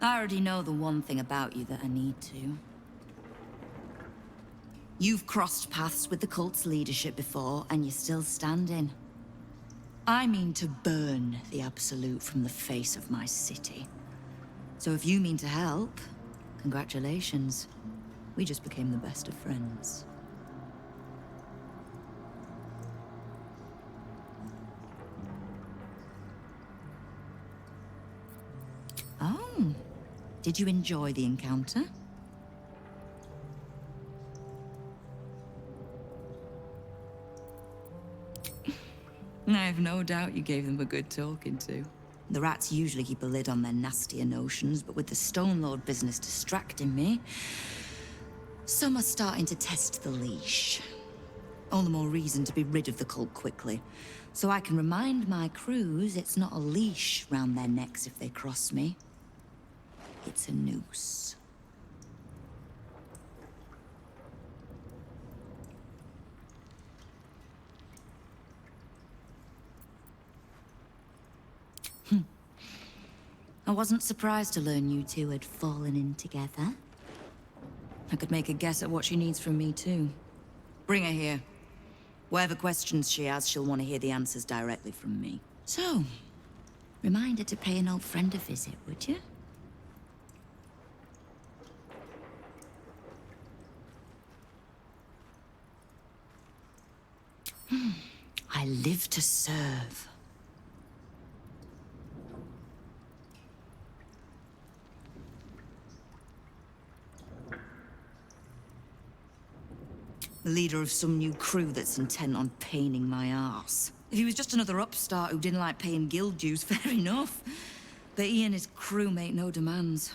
I already know the one thing about you that I need to. You've crossed paths with the cult's leadership before, and you're still standing. I mean to burn the Absolute from the face of my city. So if you mean to help, congratulations. We just became the best of friends. Oh, did you enjoy the encounter? I have no doubt you gave them a good talking to. The rats usually keep a lid on their nastier notions, but with the Stone Lord business distracting me, some are starting to test the leash. All the more reason to be rid of the cult quickly, so I can remind my crews it's not a leash round their necks if they cross me. It's a noose. I wasn't surprised to learn you two had fallen in together. I could make a guess at what she needs from me, too. Bring her here. Whatever questions she has, she'll want to hear the answers directly from me. So, remind her to pay an old friend a visit, would you? I live to serve. The leader of some new crew that's intent on paining my arse. If he was just another upstart who didn't like paying guild dues, fair enough. But he and his crew make no demands.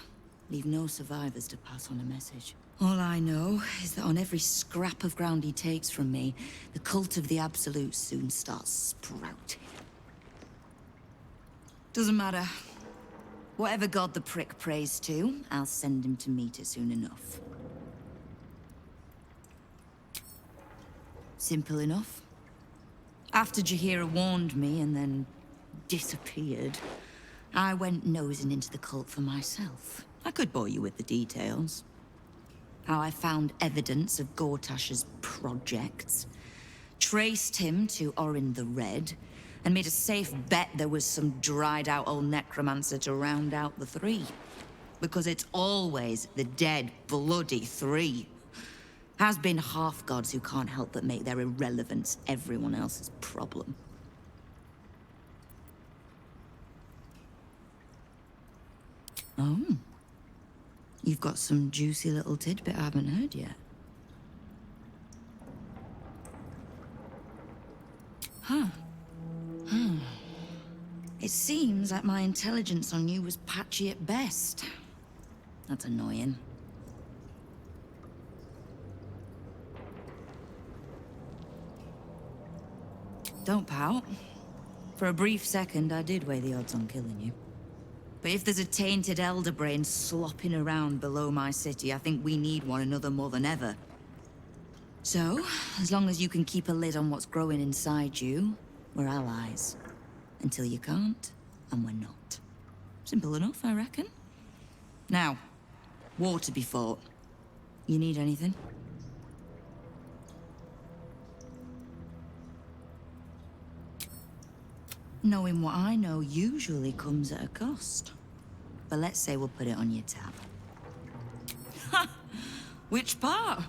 Leave no survivors to pass on a message. All I know is that on every scrap of ground he takes from me, the cult of the Absolute soon starts sprouting. Doesn't matter. Whatever god the prick prays to, I'll send him to meet it soon enough. Simple enough. After Jaheira warned me and then disappeared, I went nosing into the cult for myself. I could bore you with the details. How I found evidence of Gortash's projects, traced him to Orin the Red, and made a safe bet there was some dried-out old necromancer to round out the three. Because it's always the dead, bloody three. Has been half-gods who can't help but make their irrelevance everyone else's problem. Oh. You've got some juicy little tidbit I haven't heard yet. Huh. It seems like my intelligence on you was patchy at best. That's annoying. Don't pout. For a brief second, I did weigh the odds on killing you. But if there's a tainted elder brain slopping around below my city, I think we need one another more than ever. So, as long as you can keep a lid on what's growing inside you, we're allies. Until you can't, and we're not. Simple enough, I reckon. Now, war to be fought. You need anything? Knowing what I know usually comes at a cost. But let's say we'll put it on your tab. Ha! Which part?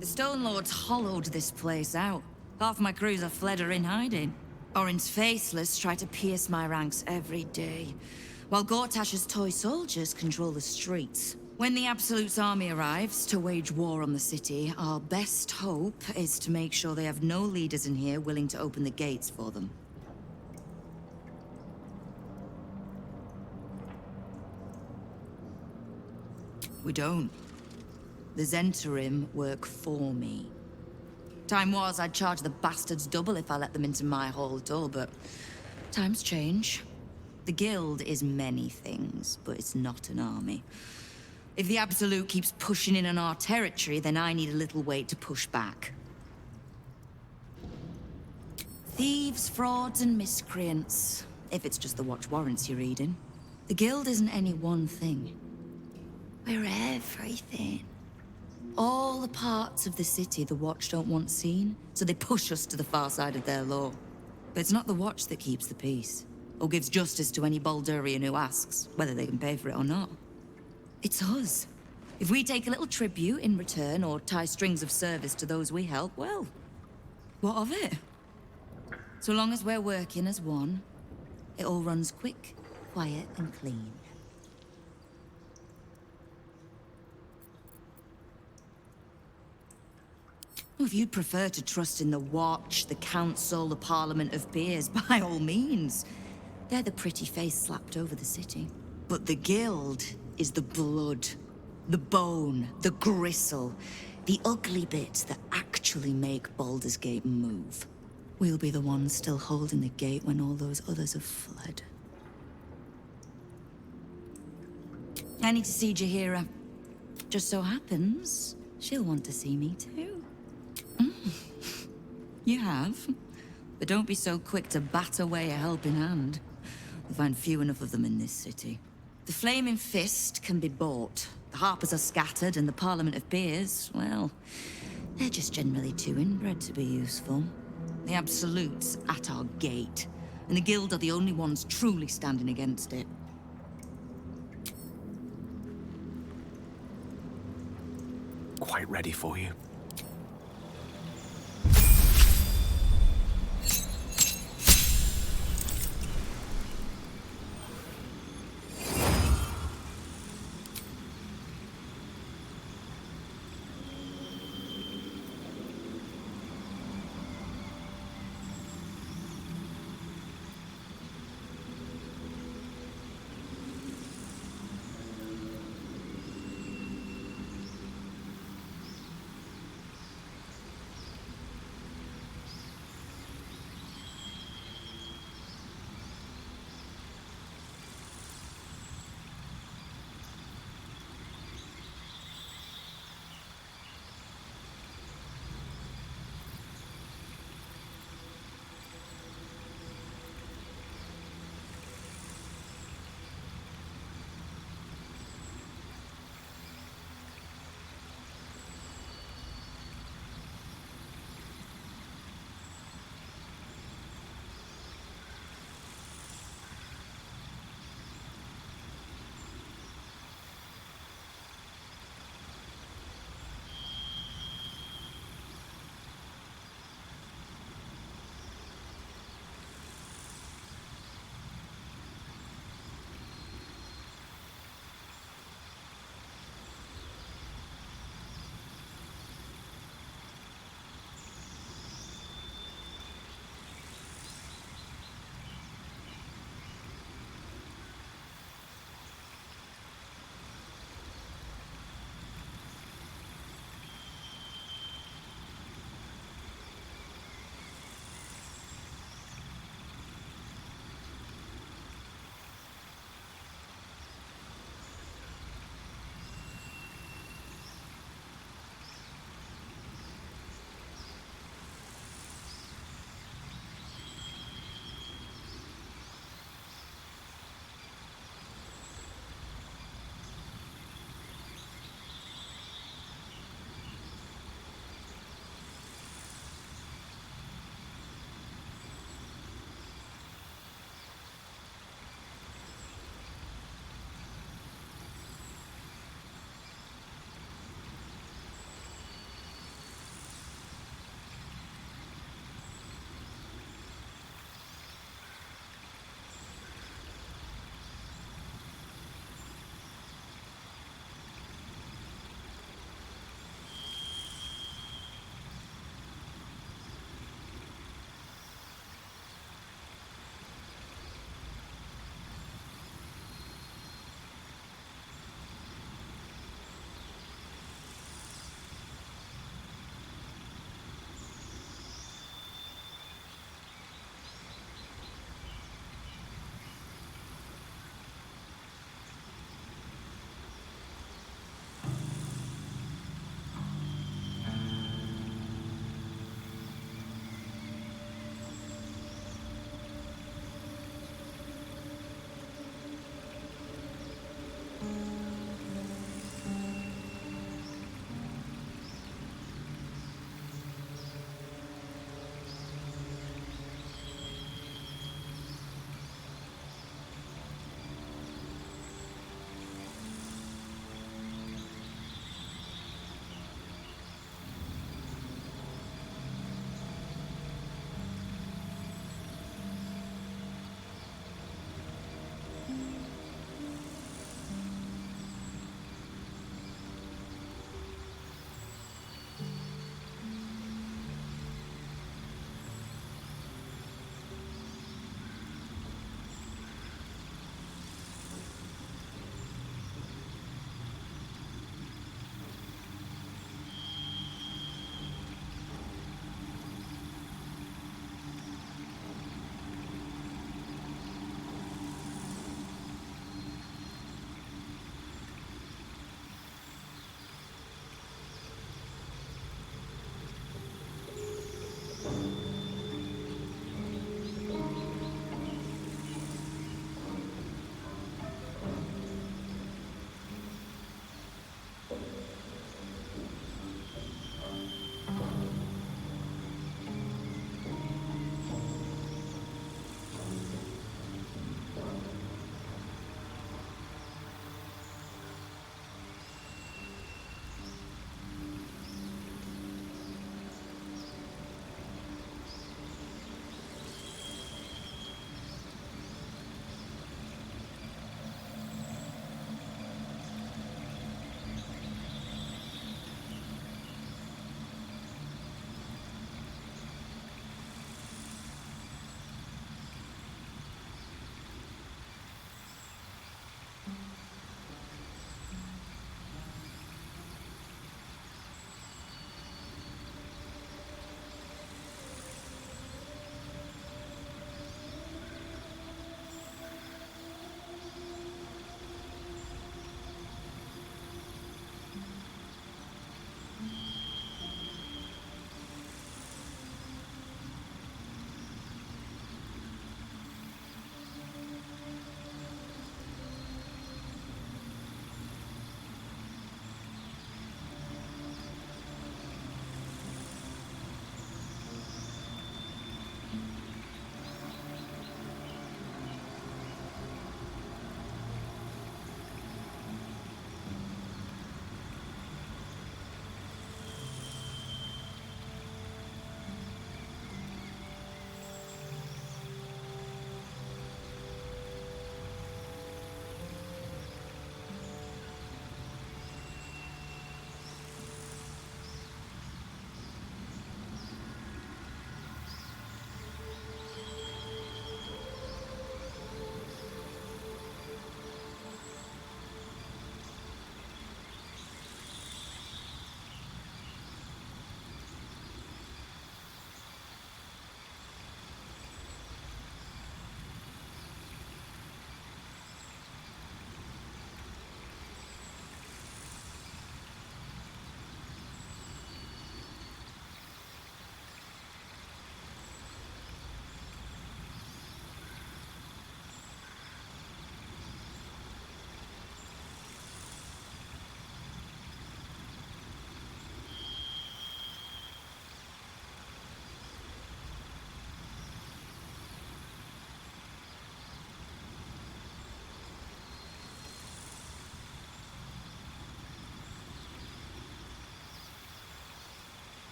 The Stone Lords hollowed this place out. Half my crews are fled or in hiding. Orin's faceless try to pierce my ranks every day, while Gortash's toy soldiers control the streets. When the Absolute's army arrives to wage war on the city, our best hope is to make sure they have no leaders in here willing to open the gates for them. We don't. The Zentarim work for me. Time was, I'd charge the bastards double if I let them into my hall at all, but times change. The Guild is many things, but it's not an army. If the Absolute keeps pushing in on our territory, then I need a little weight to push back. Thieves, frauds, and miscreants. If it's just the watch warrants you're reading. The Guild isn't any one thing. We're everything. All the parts of the city the Watch don't want seen, so they push us to the far side of their law. But it's not the Watch that keeps the peace, or gives justice to any Baldurian who asks, whether they can pay for it or not. It's us. If we take a little tribute in return, or tie strings of service to those we help, well, what of it? So long as we're working as one, it all runs quick, quiet, and clean. If you'd prefer to trust in the Watch, the Council, the Parliament of Peers, by all means. They're the pretty face slapped over the city. But the Guild is the blood, the bone, the gristle, the ugly bits that actually make Baldur's Gate move. We'll be the ones still holding the gate when all those others have fled. I need to see Jaheira. Just so happens, she'll want to see me too. You have? But don't be so quick to bat away a helping hand. You'll find few enough of them in this city. The Flaming Fist can be bought. The Harpers are scattered, and the Parliament of Peers, well, they're just generally too inbred to be useful. The Absolute's at our gate, and the Guild are the only ones truly standing against it.
Quite ready for you.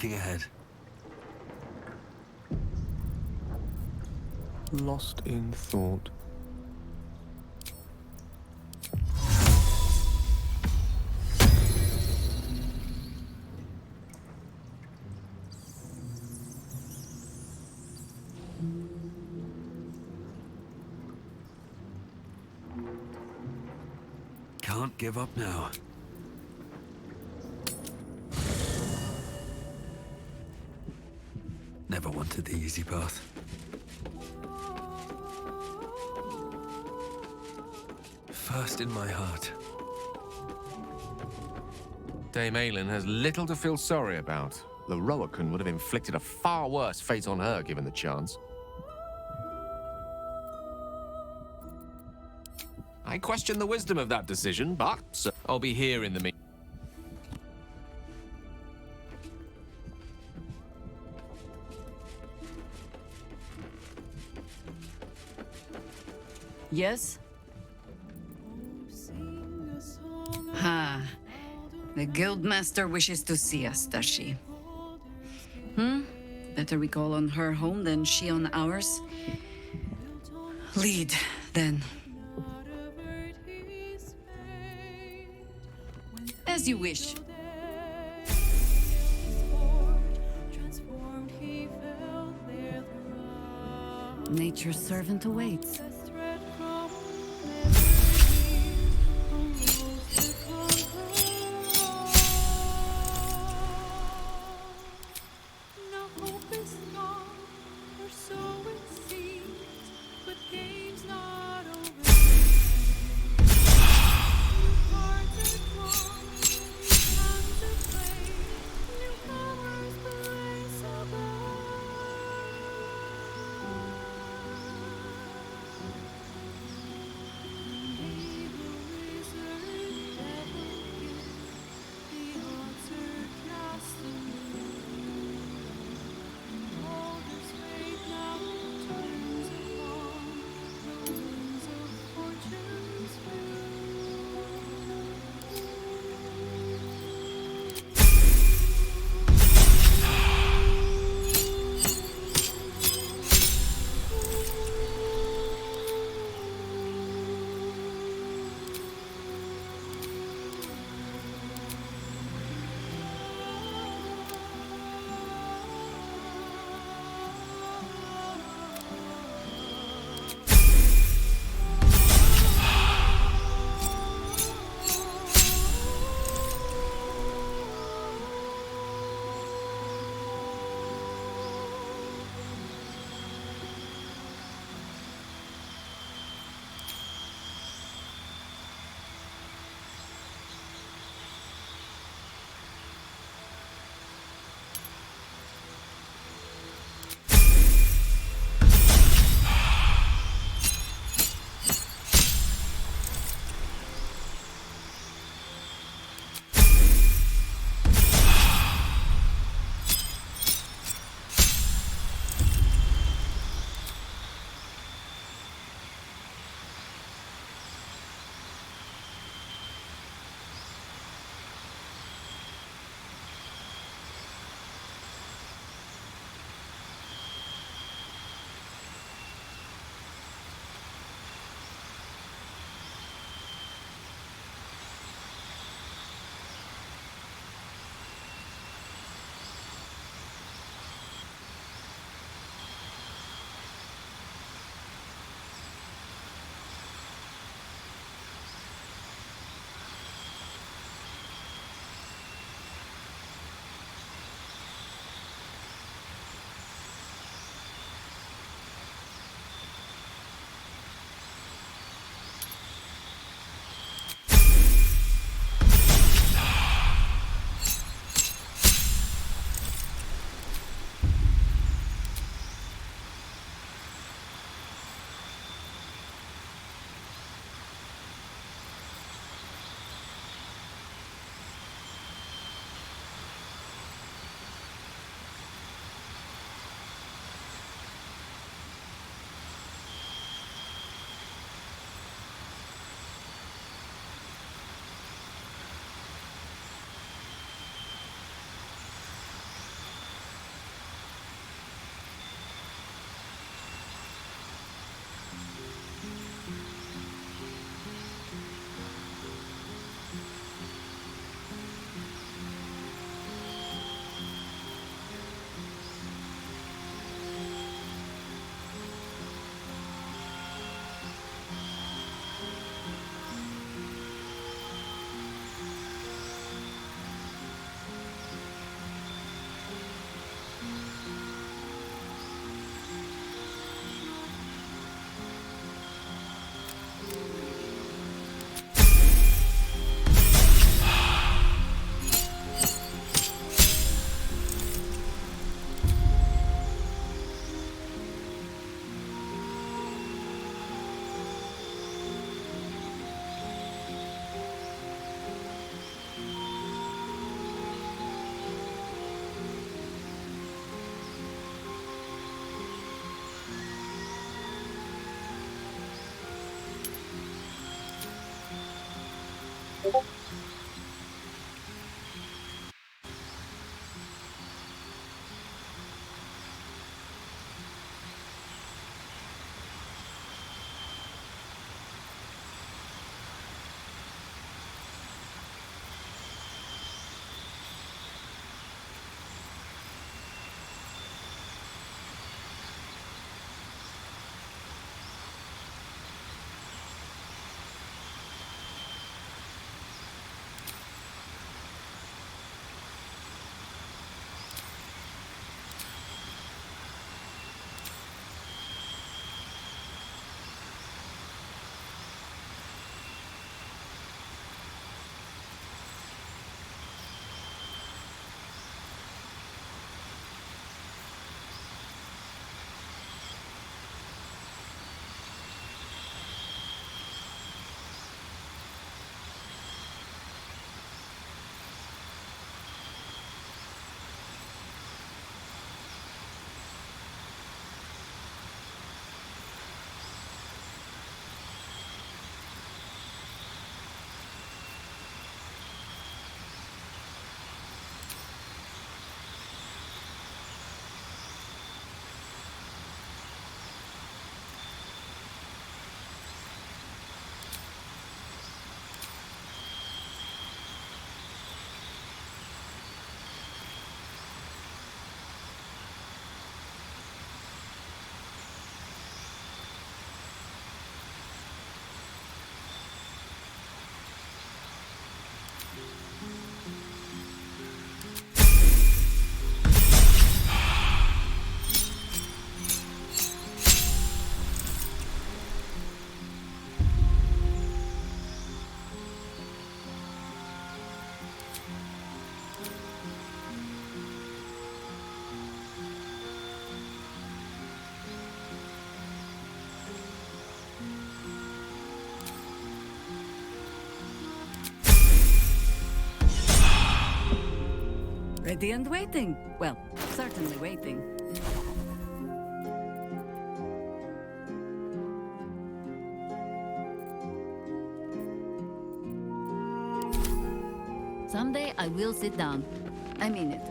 looking ahead.
Lost in thought.
Can't give up now. Never wanted the easy path. First in my heart.
Dame Aylin has little to feel sorry about. The Roacan would have inflicted a far worse fate on her given the chance. I question the wisdom of that decision, but I'll be here in the meantime.
Yes? Ha. The Guildmaster wishes to see us, does she? Better we call on her home than she on ours. Lead, then. As you wish. Nature's servant awaits. Ready and waiting. Well, certainly waiting. Someday I will sit down. I mean it.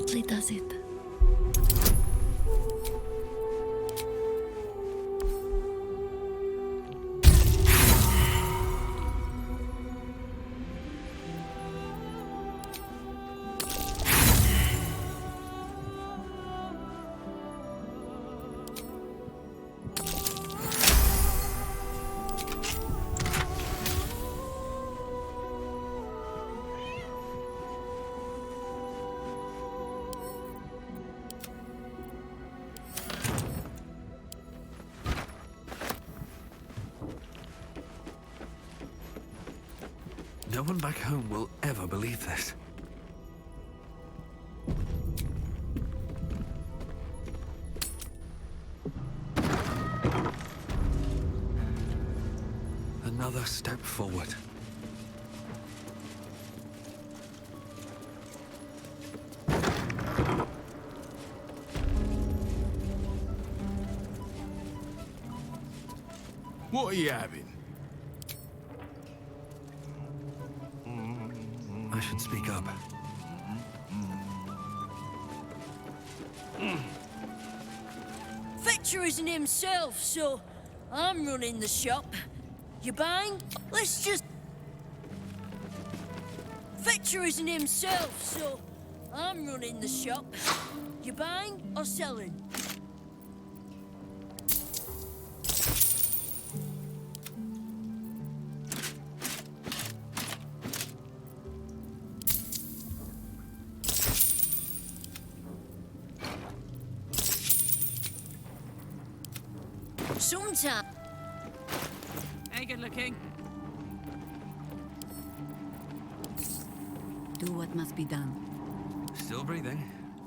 gently does it.
No one back home will ever believe this. Another step forward.
What are you having?
I should speak up.
Fetcher isn't himself, so I'm running the shop. You buying? Let's just... Fetcher isn't himself, so I'm running the shop. You buying or selling? Sometime.
Hey, good looking.
Do what must be done.
Still breathing,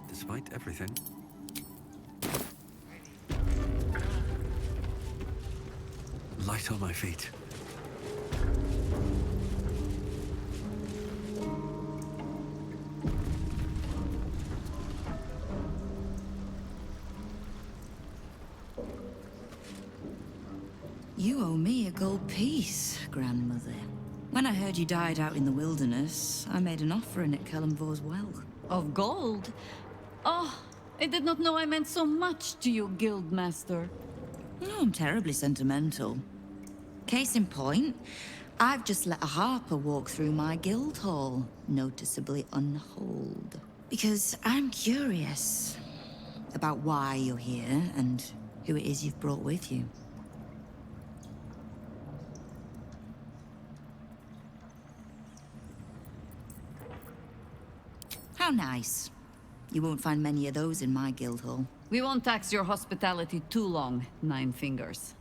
despite everything. Light on my feet.
You owe me a gold piece, grandmother. When I heard you died out in the wilderness, I made an offering at Kellamvor's well.
Of gold? Oh, I did not know I meant so much to you, Guildmaster.
No, I'm terribly sentimental. Case in point, I've just let a harper walk through my guild hall, noticeably unholed. Because I'm curious about why you're here and who it is you've brought with you. How nice. You won't find many of those in my guild hall.
We won't tax your hospitality too long, Nine Fingers.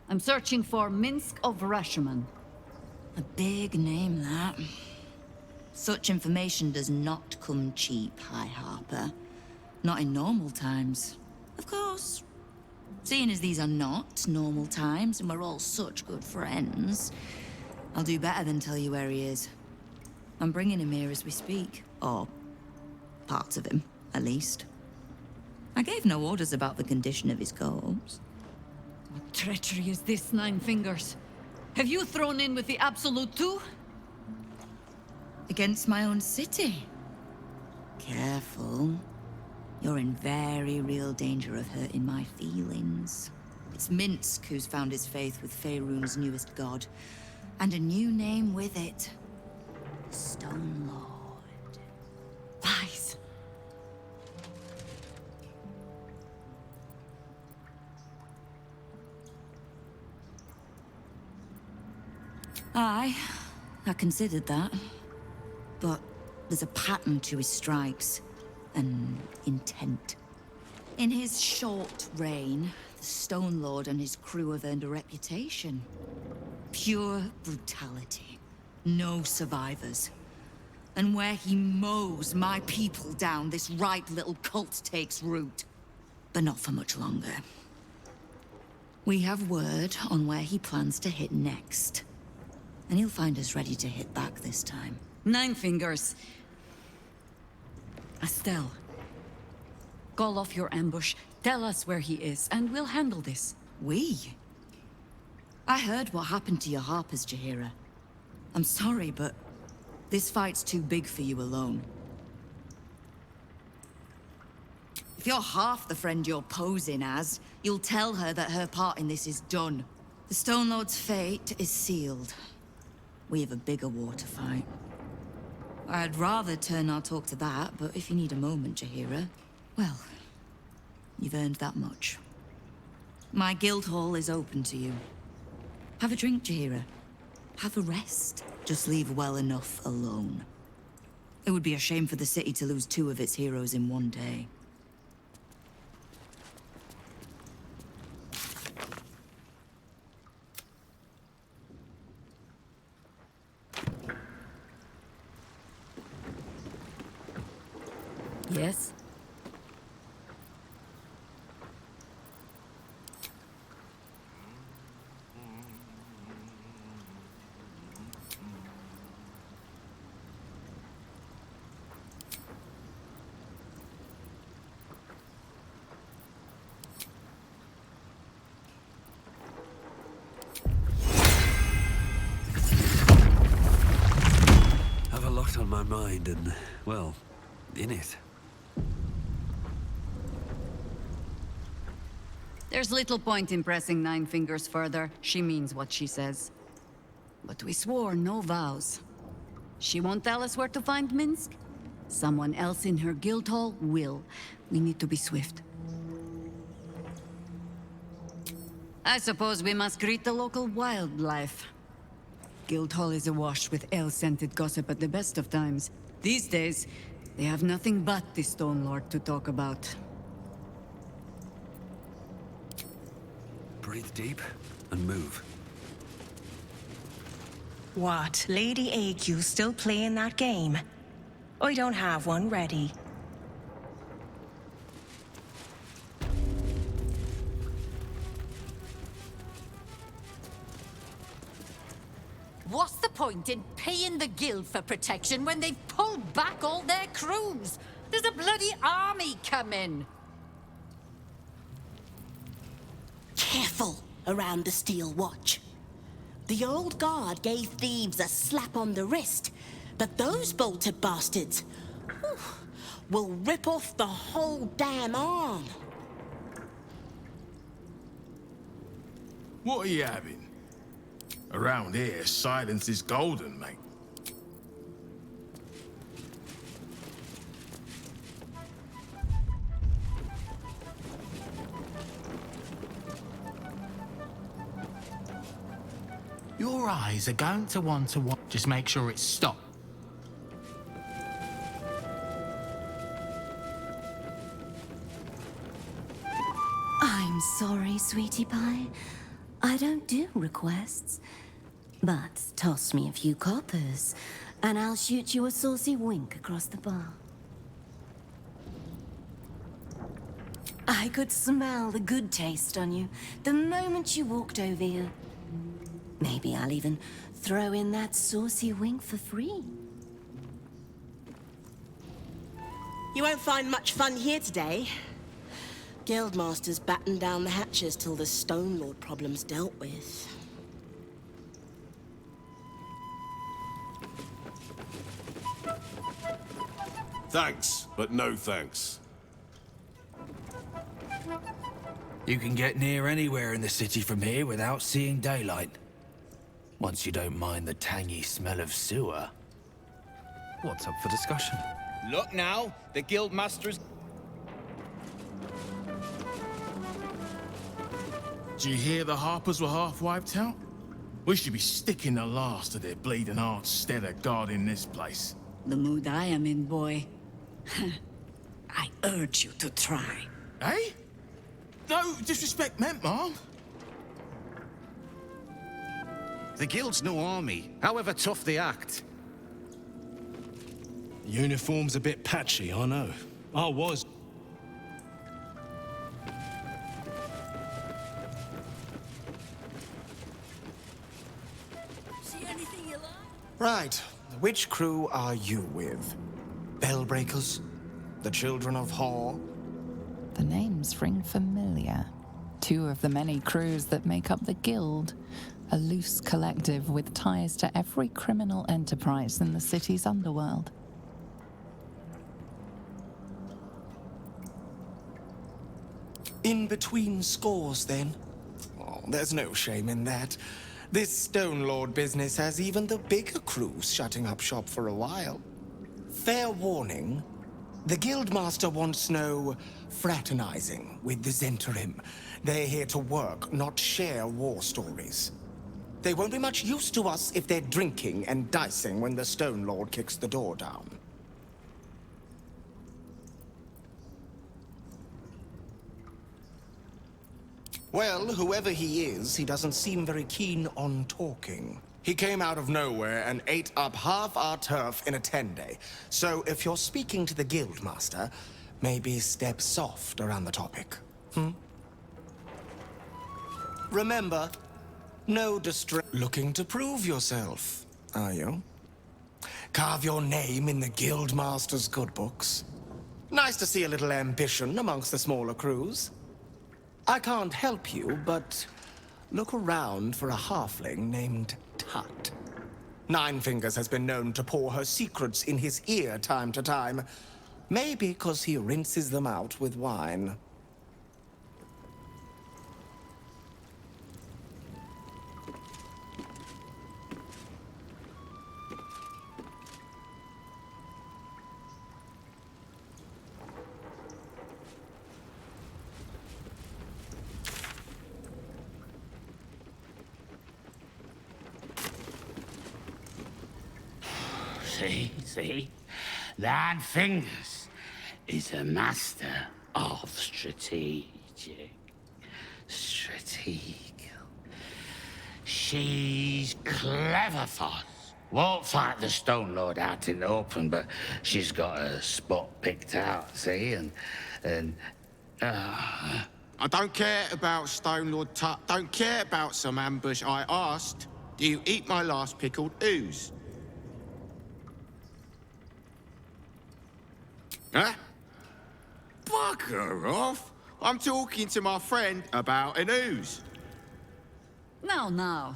I'm searching for Minsk of Rashomon.
A big name, that. Such information does not come cheap, High Harper. Not in normal times. Of course. Seeing as these are not normal times and we're all such good friends, I'll do better than tell you where he is. I'm bringing him here as we speak. Or parts of him, at least. I gave no orders about the condition of his corpse.
What treachery is this, Nine Fingers? Have you thrown in with the Absolute too?
Against my own city. Careful. You're in very real danger of hurting my feelings. It's Minsk who's found his faith with Faerun's newest god. And a new name with it. The Stone Lord.
Lies.
Aye, I considered that. But there's a pattern to his strikes. An intent. In his short reign, the Stone Lord and his crew have earned a reputation. Pure brutality. No survivors. And where he mows my people down, this ripe little cult takes root. But not for much longer. We have word on where he plans to hit next. And he'll find us ready to hit back this time.
Nine Fingers. Estelle. Call off your ambush, tell us where he is, and we'll handle this.
We? I heard what happened to your harpers, Jaheira. I'm sorry, but this fight's too big for you alone. If you're half the friend you're posing as, you'll tell her that her part in this is done. The Stone Lord's fate is sealed. We have a bigger war to fight. I'd rather turn our talk to that, but if you need a moment, Jaheira, well, you've earned that much. My guild hall is open to you. Have a drink, Jaheira. Have a rest. Just leave well enough alone. It would be a shame for the city to lose 2 of its heroes in one day.
Yes?
Have a lot on my mind and, well, in it.
There's little point in pressing Nine Fingers further. She means what she says. But we swore no vows. She won't tell us where to find Minsk. Someone else in her guild hall will. We need to be swift. I suppose we must greet the local wildlife. Guildhall is awash with ale-scented gossip at the best of times. These days, they have nothing but the Stone Lord to talk about.
Breathe deep and move.
What, Lady AQ still playing that game? I don't have one ready.
What's the point in paying the guild for protection when they've pulled back all their crews? There's a bloody army coming!
Careful around the Steel Watch. The old guard gave thieves a slap on the wrist, but those bolted bastards will rip off the whole damn arm.
What are you having? Around here, silence is golden, mate.
Your eyes are going to want to watch. Just make sure it's stopped.
I'm sorry, sweetie pie. I don't do requests. But toss me a few coppers, and I'll shoot you a saucy wink across the bar. I could smell the good taste on you the moment you walked over here. Maybe I'll even throw in that saucy wink for free.
You won't find much fun here today. Guildmaster's battened down the hatches till the Stone Lord problem's dealt with.
Thanks, but no thanks.
You can get near anywhere in the city from here without seeing daylight. Once you don't mind the tangy smell of sewer.
What's up for discussion?
Look now, the Guildmaster's...
Do you hear the Harpers were half wiped out? We should be sticking the last of their bleeding hearts stead of guarding this place.
The mood I am in, boy. I urge you to try.
Eh? No disrespect meant, Mom.
The Guild's no army, however tough they act.
Uniform's a bit patchy, I know. I was.
See anything you like?
Right. Which crew are you with? Bellbreakers? The Children of Hor?
The names ring familiar. 2 of the many crews that make up the Guild. A loose collective with ties to every criminal enterprise in the city's underworld.
In between scores, then? Oh, there's no shame in that. This Stone Lord business has even the bigger crews shutting up shop for a while. Fair warning, the Guildmaster wants no fraternizing with the Zentarim. They're here to work, not share war stories. They won't be much use to us if they're drinking and dicing when the Stone Lord kicks the door down. Well, whoever he is, he doesn't seem very keen on talking. He came out of nowhere and ate up half our turf in a 10-day. So if you're speaking to the Guildmaster, maybe step soft around the topic. Remember, no distress. Looking to prove yourself, are you? Carve your name in the Guildmaster's good books. Nice to see a little ambition amongst the smaller crews. I can't help you, but look around for a halfling named Tut. Nine Fingers has been known to pour her secrets in his ear time to time. Maybe because he rinses them out with wine.
See? Nine Fingers is a master of strategic. She's clever, Foss. Won't fight the Stone Lord out in the open, but she's got a spot picked out, see?
I don't care about Stone Lord Tut. Don't care about some ambush. I asked, do you eat my last pickled ooze? Huh? Bugger off! I'm talking to my friend about an ooze.
Now.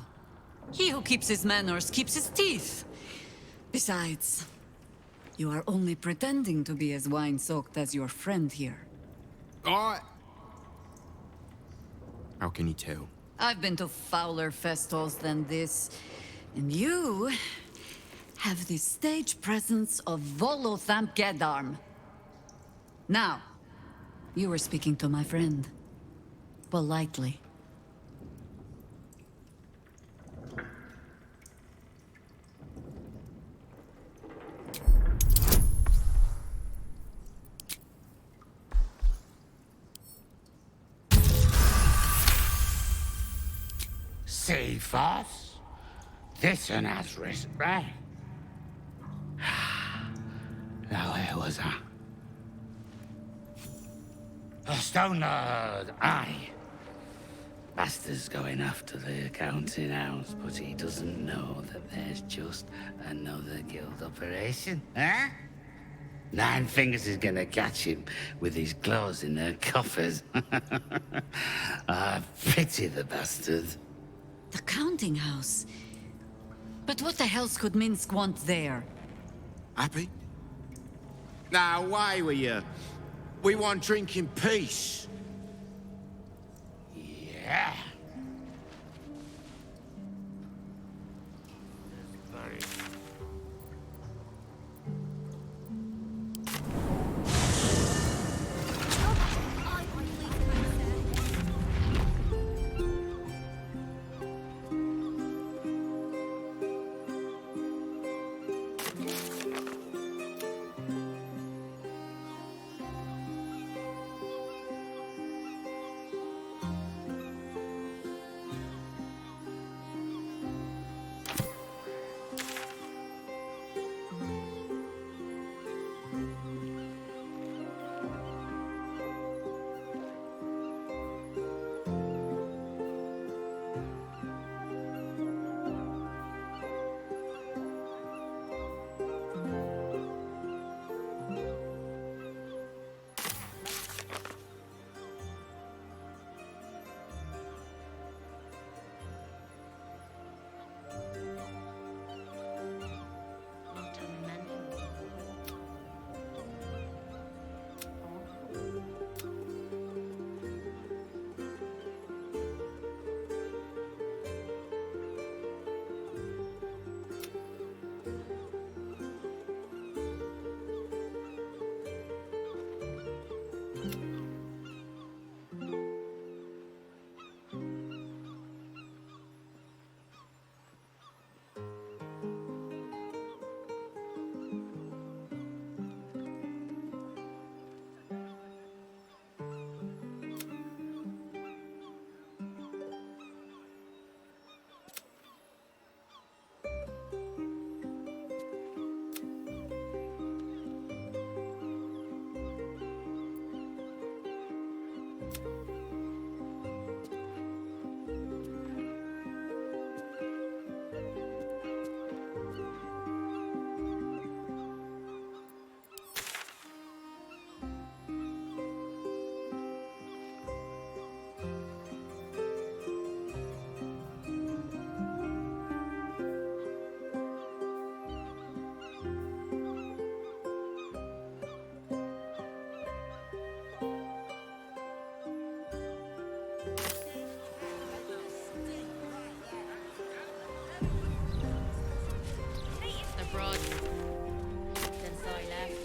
He who keeps his manners keeps his teeth. Besides, you are only pretending to be as wine-soaked as your friend here.
How can you tell?
I've been to fouler festivals than this, and you have the stage presence of Volothamp Gedarm. Now, you were speaking to my friend. Politely.
See, Foss? This one has respect. Now, where was I? Oh, Stone Lord, aye. Bastard's going after the accounting house, but he doesn't know that there's just another guild operation, huh? Nine Fingers is gonna catch him with his claws in their coffers. I pity the bastard.
The counting house? But what the hell could Minsk want there?
Happy? Now, away with you. We want drink in peace.
Yeah.
fraud. Since I left.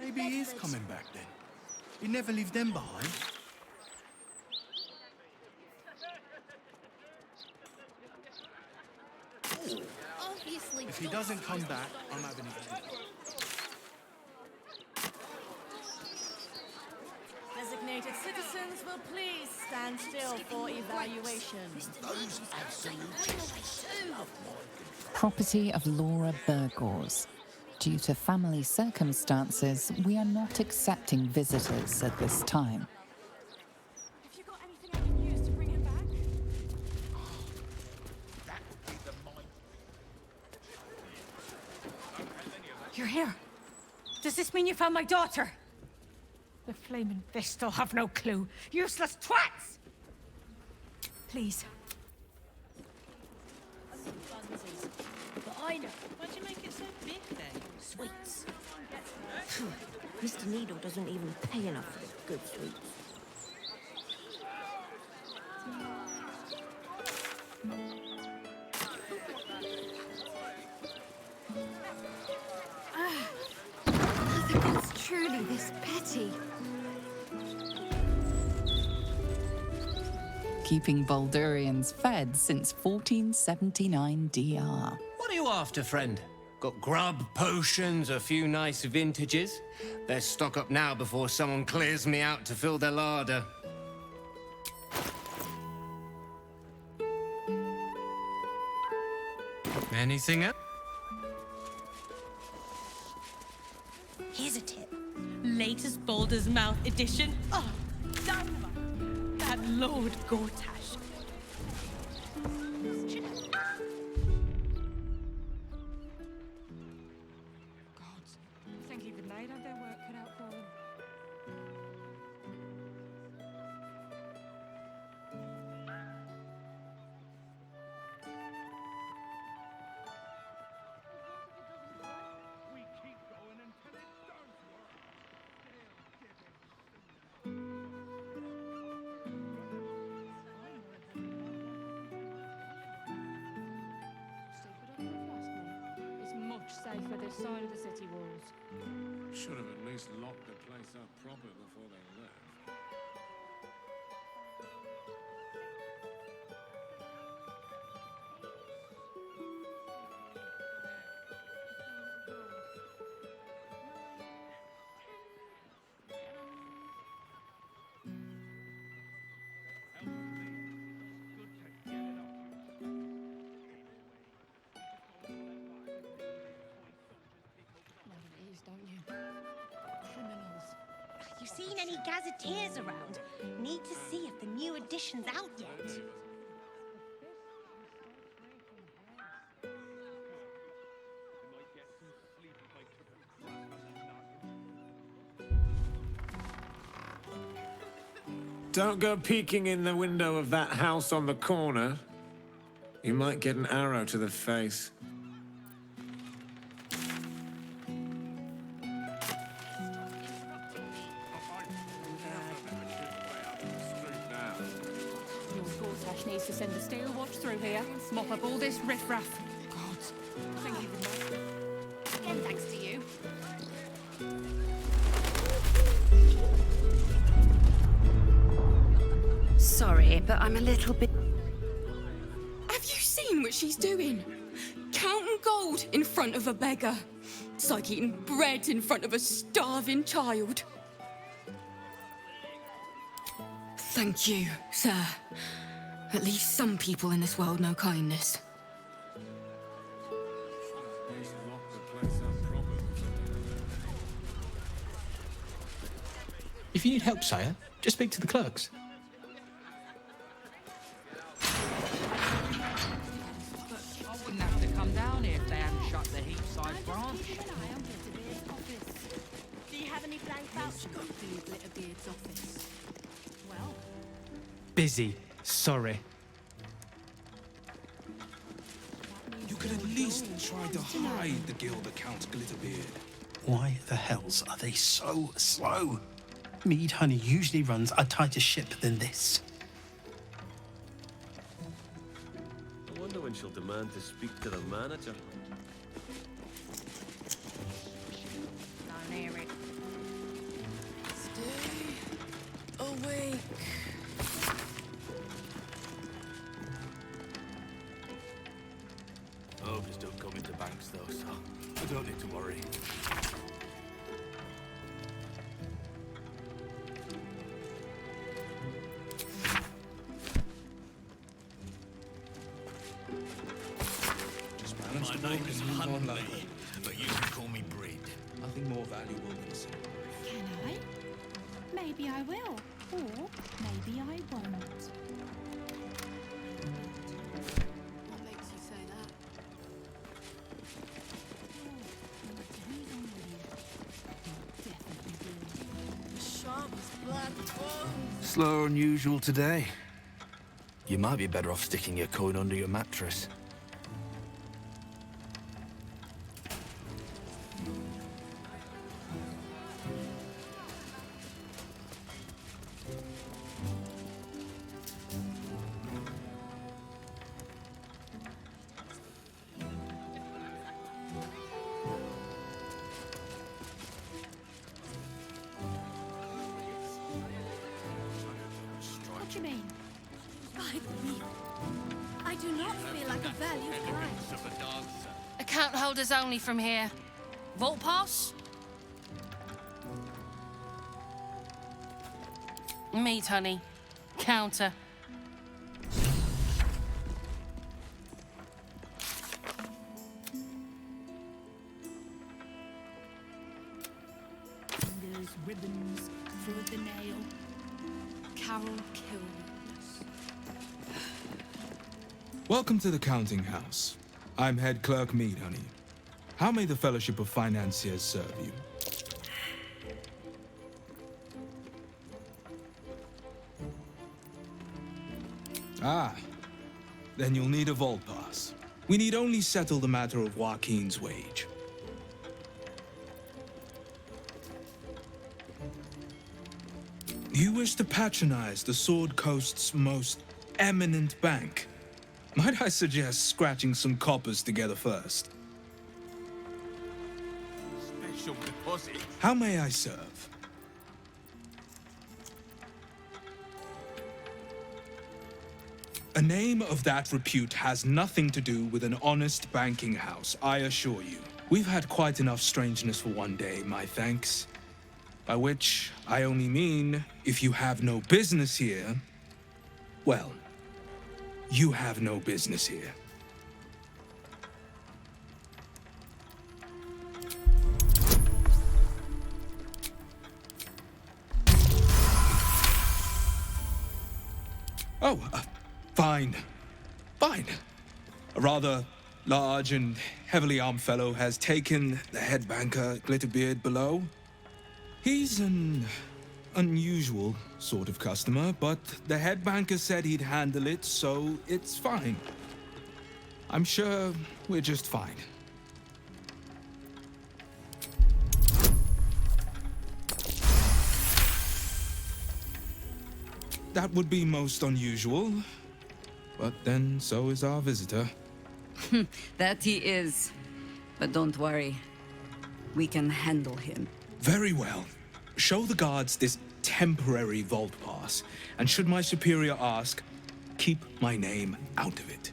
Maybe he is coming back then. He never leave them behind.
Obviously.
If he doesn't come back, I'm having his head.
Designated citizens will please stand still for evaluation.
Those absolute
Property of Laura Burgors. Due to family circumstances, we are not accepting visitors at this time.
Have you got anything I can use to bring him back?
You're here. Does this mean you found my daughter? The flaming Vestal have no clue. Useless twats! Please.
But I know.
Why'd you make it so big then?
Sweets. Mr. Needle doesn't even pay enough for his good sweets.
Nothing is truly this petty.
Keeping Baldurians fed since 1479 DR.
What are you after, friend? Got grub, potions, a few nice vintages? Let's stock up now before someone clears me out to fill their larder. Anything else?
Here's a tip. Latest Baldur's Mouth edition. Oh, dynamite. That Lord Gortash.
I think even they had their work cut out for them.
It's much safer this side of the city walls.
Should have at least locked the place up proper before they left.
Know what it is, don't you? Criminals.
You seen any gazetteers around? Need to see if the new edition's out yet.
Don't go peeking in the window of that house on the corner. You might get an arrow to the face.
Lord Gortash needs to send the steel watch through here, mop up all this riffraff. God, I think even that. Again, thanks to you.
Sorry, but I'm a little bit... Have you seen what she's doing? Counting gold in front of a beggar. It's like eating bread in front of a starving child. Thank you, sir. At least some people in this world know kindness.
least lock the place up properly.
If you need help, sire, just speak to the clerks.
I wouldn't have to come down here if they hadn't shut the heap-sized branch.
Do you have any blank vouchers?
Glitterbeard's office. Well,
Busy. Sorry.
You could at least try to hide the guild account, Glitterbeard.
Why the hells are they so slow? Mead Honey usually runs a tighter ship than this.
I wonder when she'll demand to speak to the manager.
Don't hear it.
Stay awake.
Ogres don't come into banks though, so I don't need to worry.
My name is Huntley,
but you can call me Breed.
Nothing more valuable than silver.
can I? Maybe I will. Or maybe I won't.
What makes you say that? Sharp as black bones.
Slower than usual today. You might be better off sticking your coin under your mattress.
What do you mean?
By me. I do not feel like a valued client.
Account holders only from here. Vault pass? Meat, honey. Counter.
Fingers, ribbons, through the nail.
Carol Kills.
Welcome to the counting house. I'm head clerk Mead Honey. How may the Fellowship of Financiers serve you? Ah, then you'll need a vault pass. We need only settle the matter of Joaquin's wage. You wish to patronize the Sword Coast's most eminent bank. Might I suggest scratching some coppers together first?
Special deposit.
How may I serve? A name of that repute has nothing to do with an honest banking house, I assure you. We've had quite enough strangeness for one day, my thanks. By which I only mean, if you have no business here, well, you have no business here. Oh, fine. Fine. A rather large and heavily armed fellow has taken the head banker, Glitterbeard, below. He's an unusual sort of customer, but the head banker said he'd handle it, so it's fine. I'm sure we're just fine. That would be most unusual, but then so is our visitor.
That he is. But don't worry. We can handle him.
Very well. Show the guards this temporary vault pass, and should my superior ask, keep my name out of it.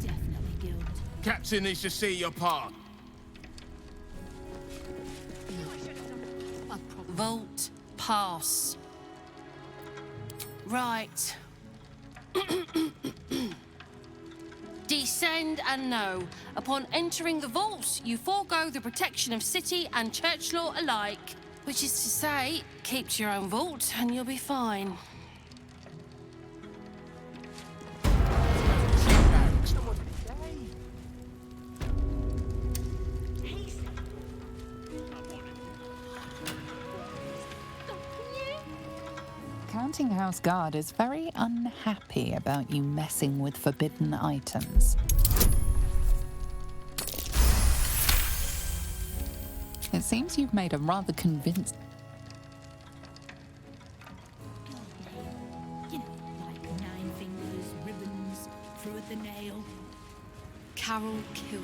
Definitely guild.
Captain needs to see your part.
Vault pass. Right.
Descend and know. Upon entering the vaults, you forego the protection of city and church law alike. Which is to say, keep to your own vault and you'll be fine.
Counting House Guard is very unhappy about you messing with forbidden items. It seems you've made a rather convincing...
You know, like 9 fingers, ribbons, through at the nail.
Carol Kills.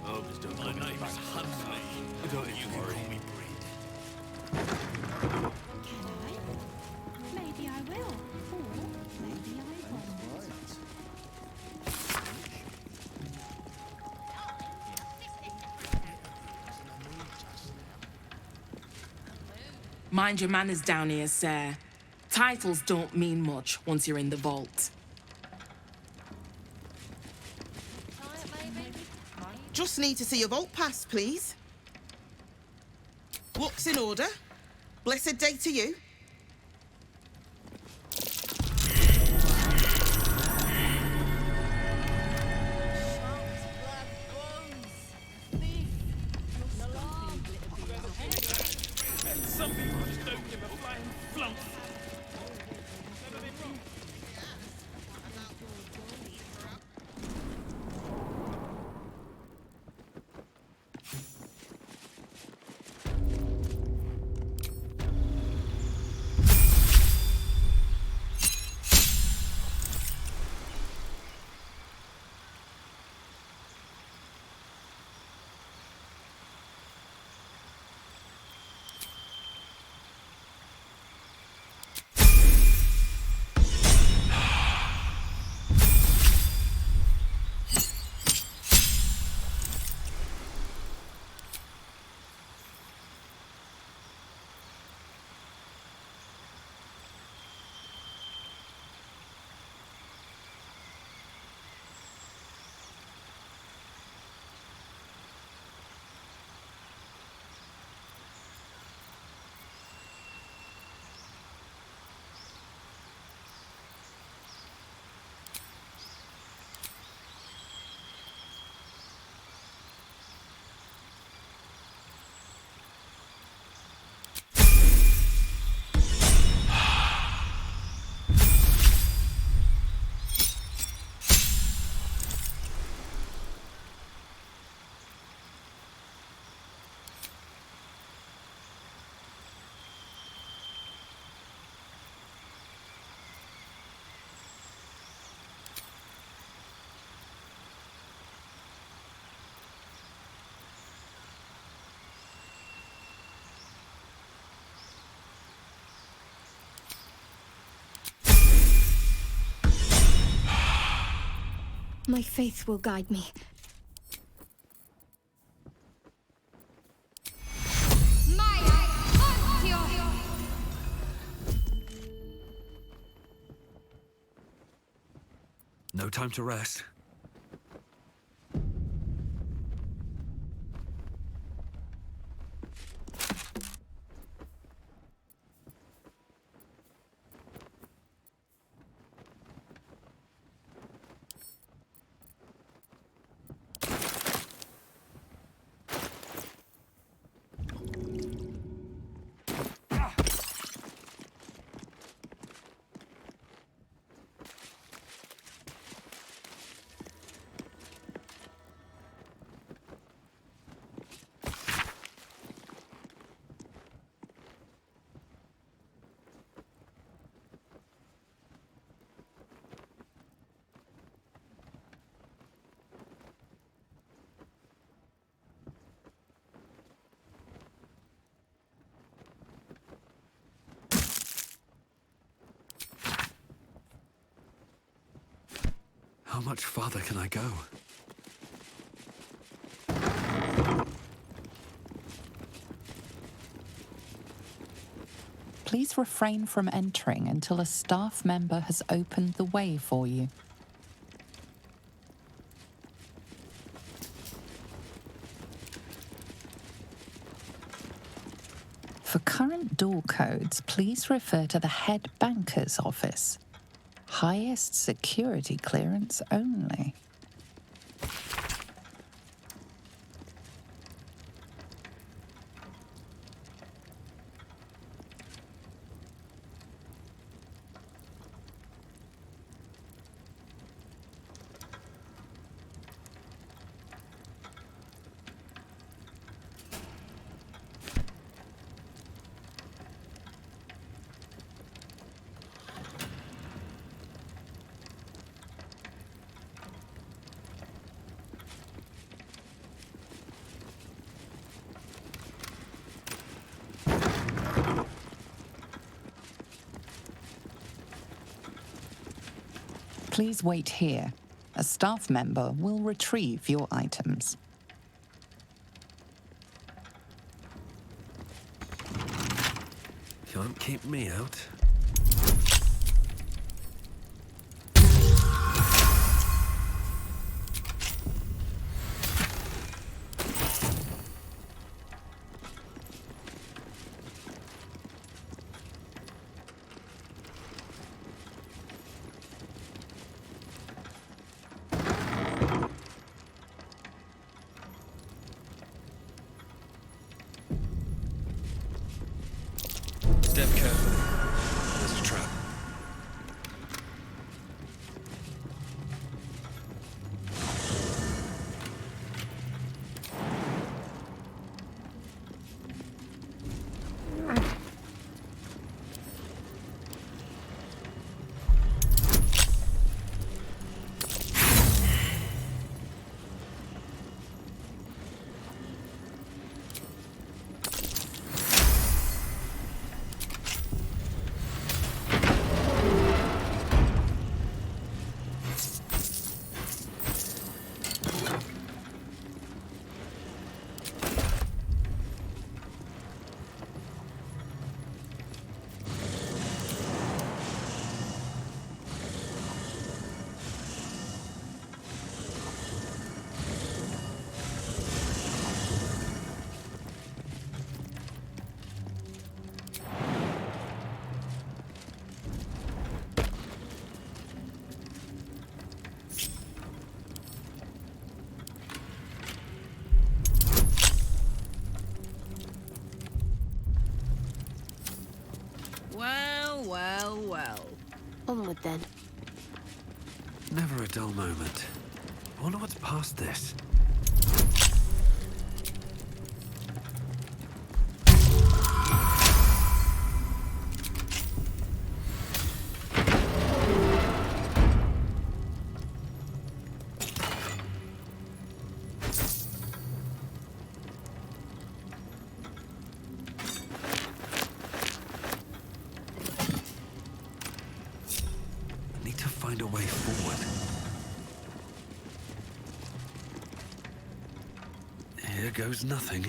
Oh, just don't my name is Huntley. Don't you worry. Me
Can I? Maybe I will. Or maybe I won't.
Mind your manners down here, sir. Titles don't mean much once you're in the vault.
Just need to see your vault pass, please. Looks in order. Blessed day to you.
Some people just don't give a flying flump.
My faith will guide me.
No time to rest. How much farther can I go?
Please refrain from entering until a staff member has opened the way for you. For current door codes, please refer to the head banker's office. Highest security clearance only. Please wait here. A staff member will retrieve your items.
Can't keep me out.
Step carefully. There's a trap.
Well. Onward then.
Never a dull moment. I wonder what's past this. Find a way forward. Here goes nothing.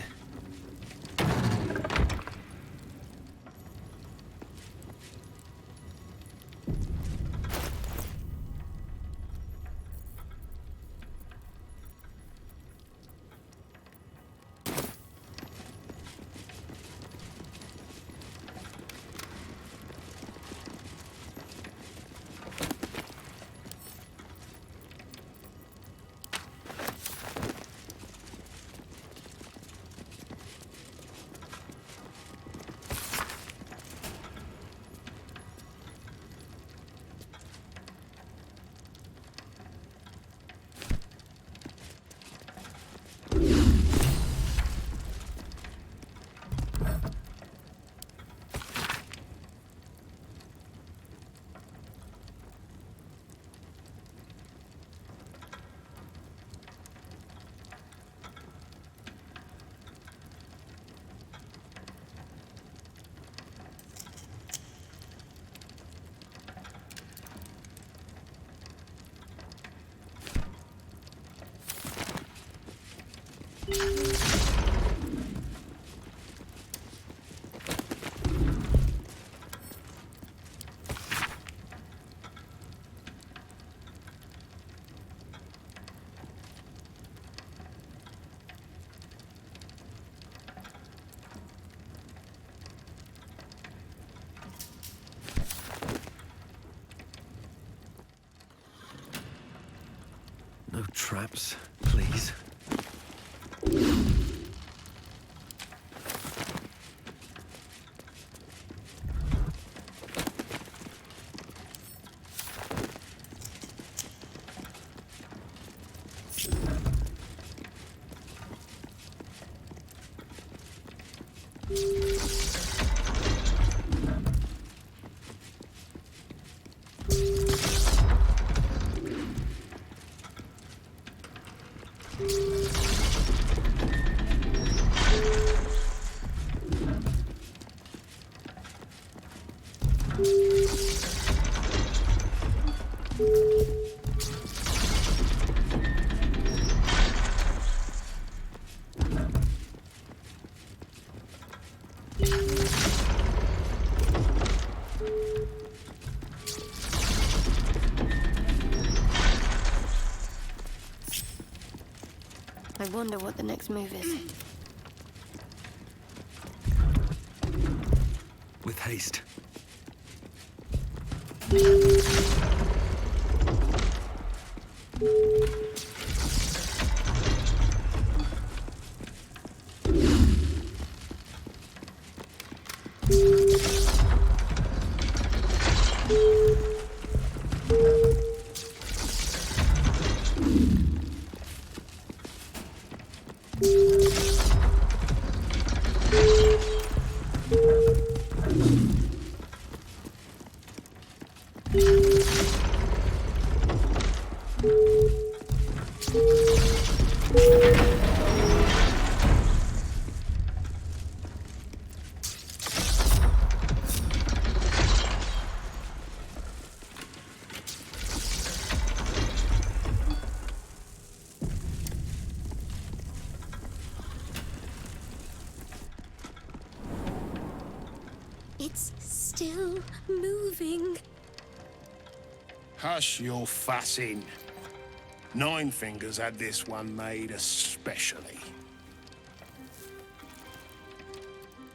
No traps, please.
I wonder what the next move is.
With haste.
It's still moving.
Hush your fussing. Nine Fingers had this one made especially.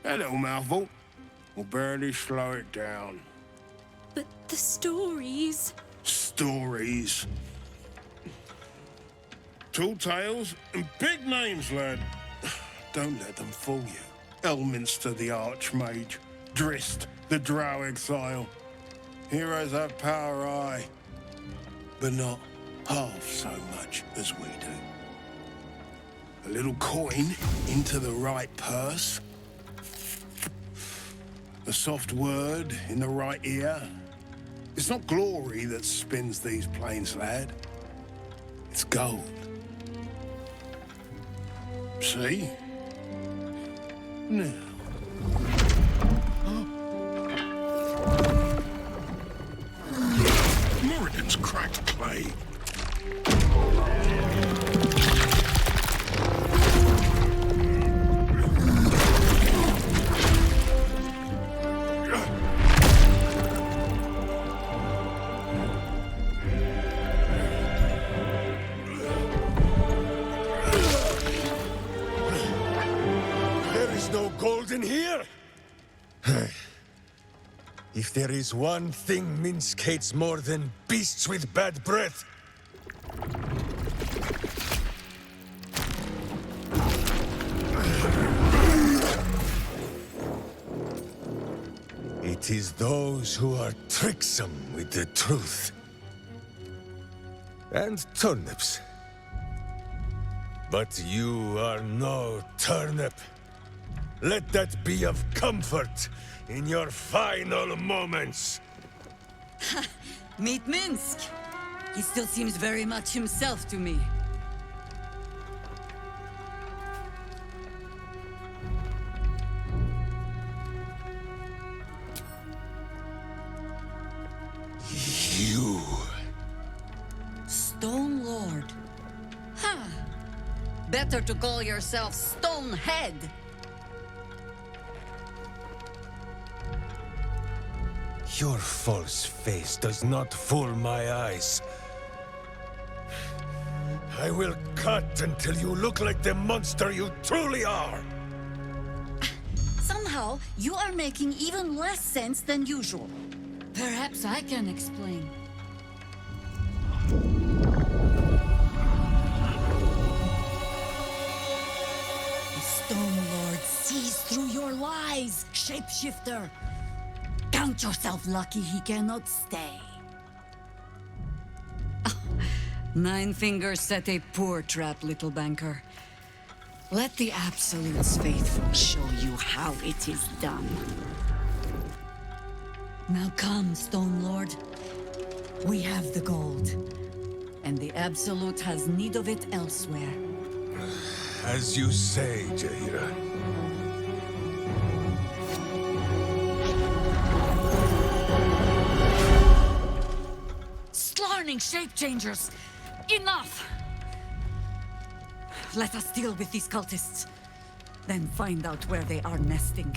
That little mouthful will barely slow it down.
But the stories...
Stories. Tall tales and big names, lad. Don't let them fool you. Elminster the Archmage. Drist the Drow Exile. Heroes have power, aye, but not half so much as we do. A little coin into the right purse. A soft word in the right ear. It's not glory that spins these plains, lad. It's gold. See? Now. Moradin's cracked clay.
There is no gold in here. If there is one thing Minsk hates more than beasts with bad breath, it is those who are tricksome with the truth. And turnips. But you are no turnip. Let that be of comfort in your final moments.
Meet Minsk. He still seems very much himself to me.
You.
Stone Lord. Huh. Better to call yourself Stonehead.
Your false face does not fool my eyes. I will cut until you look like the monster you truly are.
Somehow, you are making even less sense than usual. Perhaps I can explain. your lies, shapeshifter! Count yourself lucky he cannot stay. Nine Fingers set a poor trap, little banker. Let the Absolute's faithful show you how it is done. Now come, Stone Lord. We have the gold, and the Absolute has need of it elsewhere.
As you say, Jaira.
Slarning shape-changers! Enough! Let us deal with these cultists, then find out where they are nesting.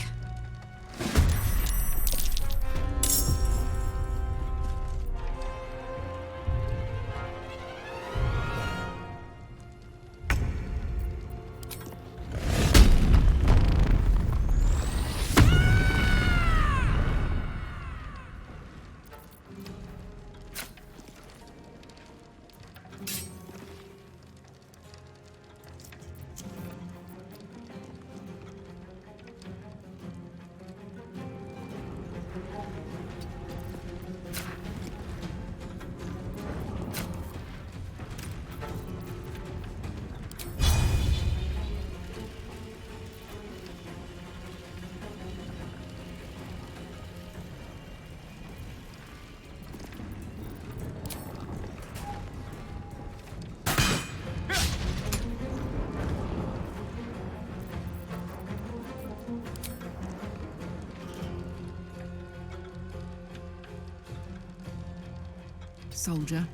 Soldier,